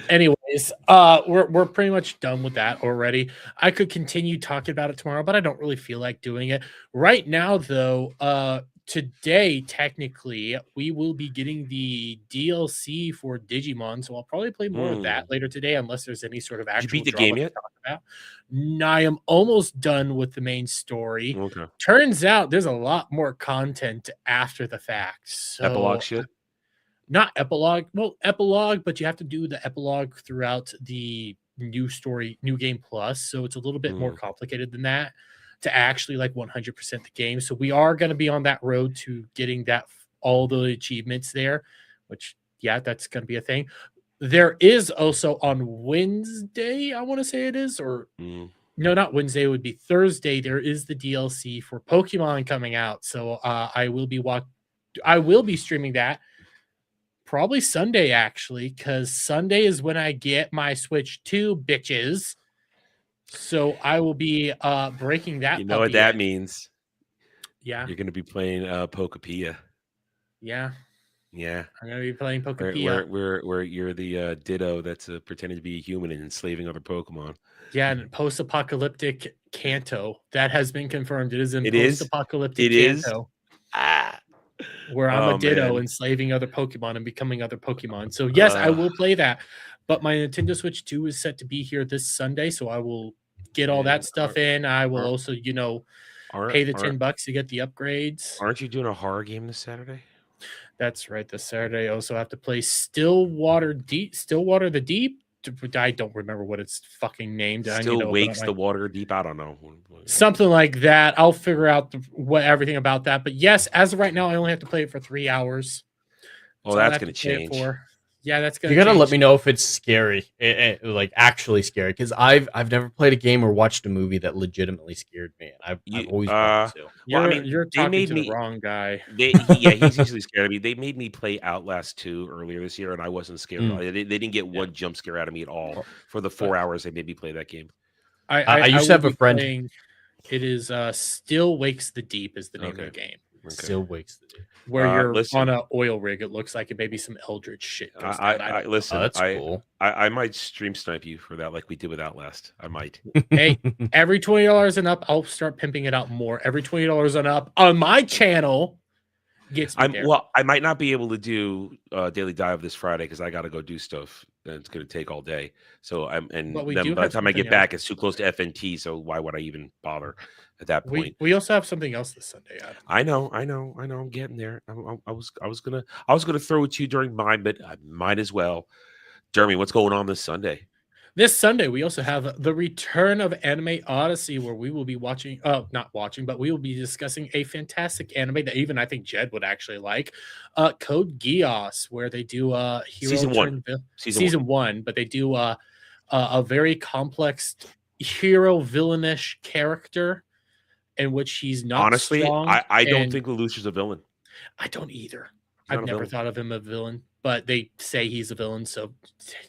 Anyways, we're pretty much done with that already. I could continue talking about it tomorrow, but I don't really feel like doing it right now. Though, today technically we will be getting the DLC for Digimon, so I'll probably play more of that later today, unless there's any sort of actual. Did you beat the game yet? To talk about. No, I am almost done with the main story. Okay. Turns out there's a lot more content after the fact. So, epilogue shit. Not epilogue. Well, epilogue, but you have to do the epilogue throughout the new story, new game plus. So it's a little bit more complicated than that to actually like 100% the game. So we are going to be on that road to getting that all the achievements there, which that's going to be a thing. There is also on Wednesday, I want to say it is, or no, not Wednesday. It would be Thursday. There is the DLC for Pokemon coming out. So I will be streaming that. Probably Sunday, actually, because Sunday is when I get my Switch 2, bitches. So I will be breaking that. You know what that means? Yeah. You're going to be playing Pokepia. Yeah. Yeah. I'm going to be playing Pokepia. Where you're the Ditto that's pretending to be a human and enslaving other Pokemon. Yeah, and post-apocalyptic Kanto. That has been confirmed. It is in post-apocalyptic Kanto. Where I'm a Ditto enslaving other Pokemon and becoming other Pokemon. So yes, I will play that. But my Nintendo Switch 2 is set to be here this Sunday, so I will get all that stuff in. I will also, pay the $10 to get the upgrades. Aren't you doing a horror game this Saturday? That's right. This Saturday, I also have to play Stillwater the Deep. I don't remember what it's fucking named. Still wakes the water deep. I don't know. Something like that. I'll figure out everything about that. But yes, as of right now, I only have to play it for 3 hours. Oh, that's going to change. Yeah, that's going to You got to let me know if it's scary, like actually scary, because I've never played a game or watched a movie that legitimately scared me. And I've always wanted to. You're talking to the wrong guy. He's usually scared of me. They made me play Outlast 2 earlier this year, and I wasn't scared. They didn't get one jump scare out of me at all for the 4 hours they made me play that game. I used to have a friend. It is Still Wakes the Deep is the name of the game. Okay. Still wakes the day. Where you're listen. on an oil rig, it looks like, and maybe some eldritch shit goes down. I don't know. Listen. Oh, that's cool. I might stream snipe you for that, like we did with Outlast. I might. Hey, every $20 and up, I'll start pimping it out more. Every $20 and up on my channel gets me there. Well, I might not be able to do Daily Dive this Friday because I got to go do stuff, and it's going to take all day. So then by the time I get back, it's too close to FNT. So why would I even bother at that point? We also have something else this Sunday, Adam. I know. I'm getting there. I was gonna throw it to you during mine, but I might as well. Jeremy, what's going on this Sunday? This Sunday, we also have the return of Anime Odyssey, where we will be watching, not watching, but we will be discussing a fantastic anime that even I think Jed would actually like, Code Geass, where they do season one, but they do a very complex hero villainish character in which he's not honestly strong, I don't think Lelouch's a villain. I don't either. He's I've never thought of him as a villain, but they say he's a villain, so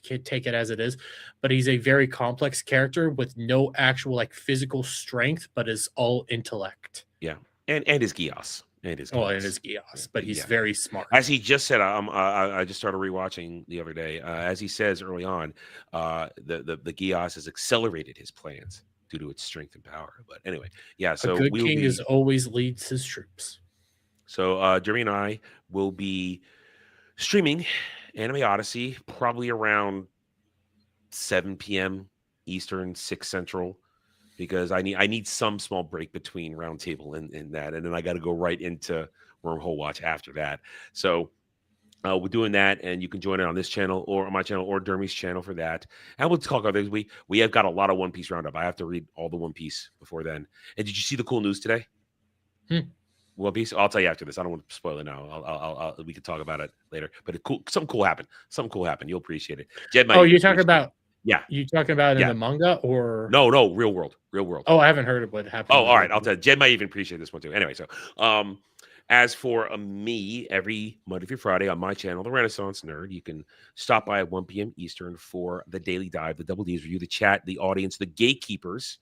take it as it is. But he's a very complex character with no actual like physical strength, but is all intellect. Yeah, and his Geass. And his Geass, but he's very smart. As he just said, I just started rewatching the other day. As he says early on, the Geass has accelerated his plans due to its strength and power. But anyway, yeah. So a good king is always leads his troops. So Jeremy and I will be streaming Anime Odyssey probably around 7 p.m. Eastern, 6 Central, because I need some small break between Roundtable and that, and then I got to go right into Wormhole Watch after that. So we're doing that, and you can join it on this channel or on my channel or Dermy's channel for that. And we'll talk about things. We have got a lot of One Piece roundup. I have to read all the One Piece before then. And did you see the cool news today? One Piece. I'll tell you after this. I don't want to spoil it now. We can talk about it later. But something cool happened. You'll appreciate it. Jed, you're talking about? Yeah. You talking about in the manga or? No, real world. Oh, I haven't heard of what happened. Oh, all right. I'll tell you. Jed might even appreciate this one too. Anyway, so as for me, every Monday through Friday on my channel, The Renaissance Nerd, you can stop by at 1 p.m. Eastern for the Daily Dive, the Double D's review, the chat, the audience, the gatekeepers.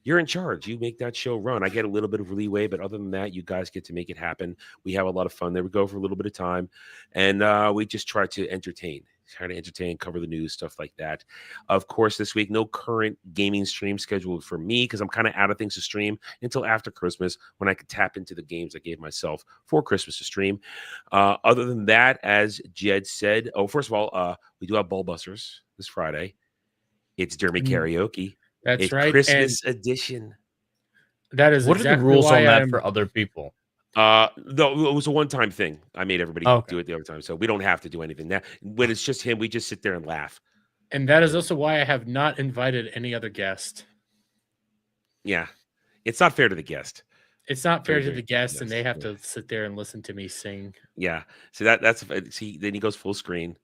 You're in charge. You make that show run. I get a little bit of leeway, but other than that, you guys get to make it happen. We have a lot of fun there. We go for a little bit of time, and we just try to entertain, cover the news, stuff like that. Of course, this week, no current gaming stream scheduled for me because I'm kind of out of things to stream until after Christmas when I could tap into the games I gave myself for Christmas to stream. Other than that, as Jed said, first of all, we do have Ballbusters this Friday. It's Dermy Karaoke. That's right. Christmas edition. That is what are the rules on that for other people? No, it was a one-time thing. I made everybody do it the other time, so we don't have to do anything. Now, when it's just him, we just sit there and laugh. And that is also why I have not invited any other guest. Yeah, it's not fair to the guest. It's not fair to the guest, and they have to sit there and listen to me sing. Yeah, so that's then he goes full screen.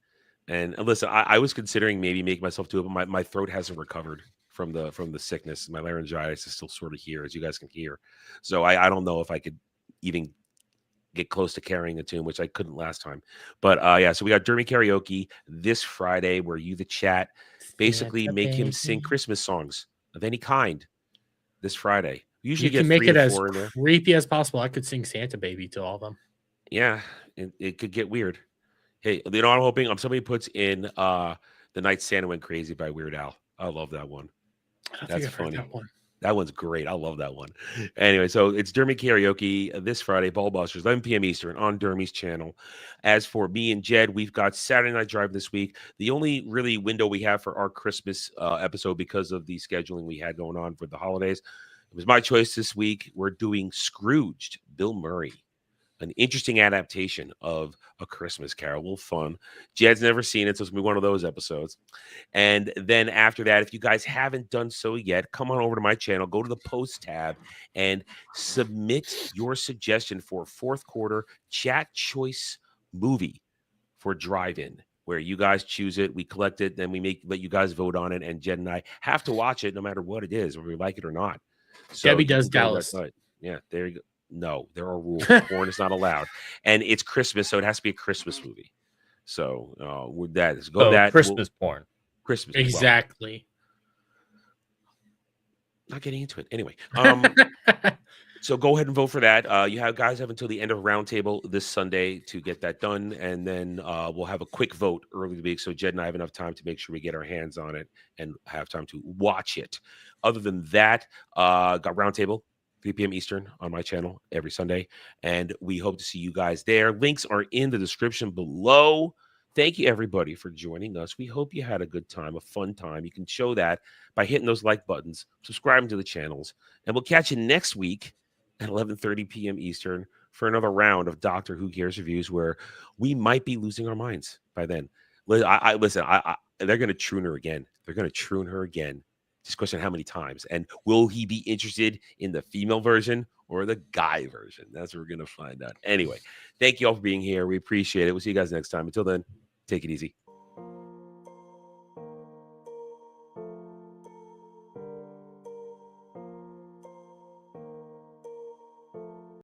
And listen, I was considering maybe making myself do it, but my throat hasn't recovered from the sickness. My laryngitis is still sort of here, as you guys can hear. So I don't know if I could even get close to carrying a tune, which I couldn't last time. But yeah, so we got Dermy Karaoke this Friday, where you, the chat, basically make him sing Christmas songs of any kind this Friday. Usually you can make it as creepy as possible. I could sing Santa Baby to all of them. Yeah, it could get weird. Hey, you know, I'm hoping somebody puts in The Night Santa Went Crazy by Weird Al. I love that one. That's funny. That one's great. I love that one. Anyway, so it's Dermy Karaoke this Friday, Ballbusters, 11 p.m. Eastern on Dermy's channel. As for me and Jed, we've got Saturday Night Drive this week. The only really window we have for our Christmas episode because of the scheduling we had going on for the holidays. It was my choice this week. We're doing Scrooged, Bill Murray. An interesting adaptation of A Christmas Carol. A little fun. Jed's never seen it, so it's going to be one of those episodes. And then after that, if you guys haven't done so yet, come on over to my channel, go to the post tab, and submit your suggestion for fourth quarter chat choice movie for drive-in, where you guys choose it, we collect it, then we let you guys vote on it, and Jed and I have to watch it no matter what it is, whether we like it or not. So Debbie does Dallas. Yeah, there you go. No, there are rules. Porn is not allowed, and it's Christmas, so it has to be a Christmas movie. So with that, Christmas porn. Christmas exactly. not getting into it anyway. So go ahead and vote for that. You guys have until the end of Roundtable this Sunday to get that done, and then we'll have a quick vote early in the week, so Jed and I have enough time to make sure we get our hands on it and have time to watch it. Other than that, got Roundtable 3 p.m. Eastern on my channel every Sunday, and we hope to see you guys there. Links are in the description below. Thank you, everybody, for joining us. We hope you had a good time, a fun time. You can show that by hitting those like buttons, subscribing to the channels, and we'll catch you next week at 11:30 p.m. Eastern for another round of Doctor Who Cares reviews, where we might be losing our minds by then. Listen, they're going to troon her again. They're going to troon her again. Just question how many times. And will he be interested in the female version or the guy version? That's what we're going to find out. Anyway, thank you all for being here. We appreciate it. We'll see you guys next time. Until then, take it easy.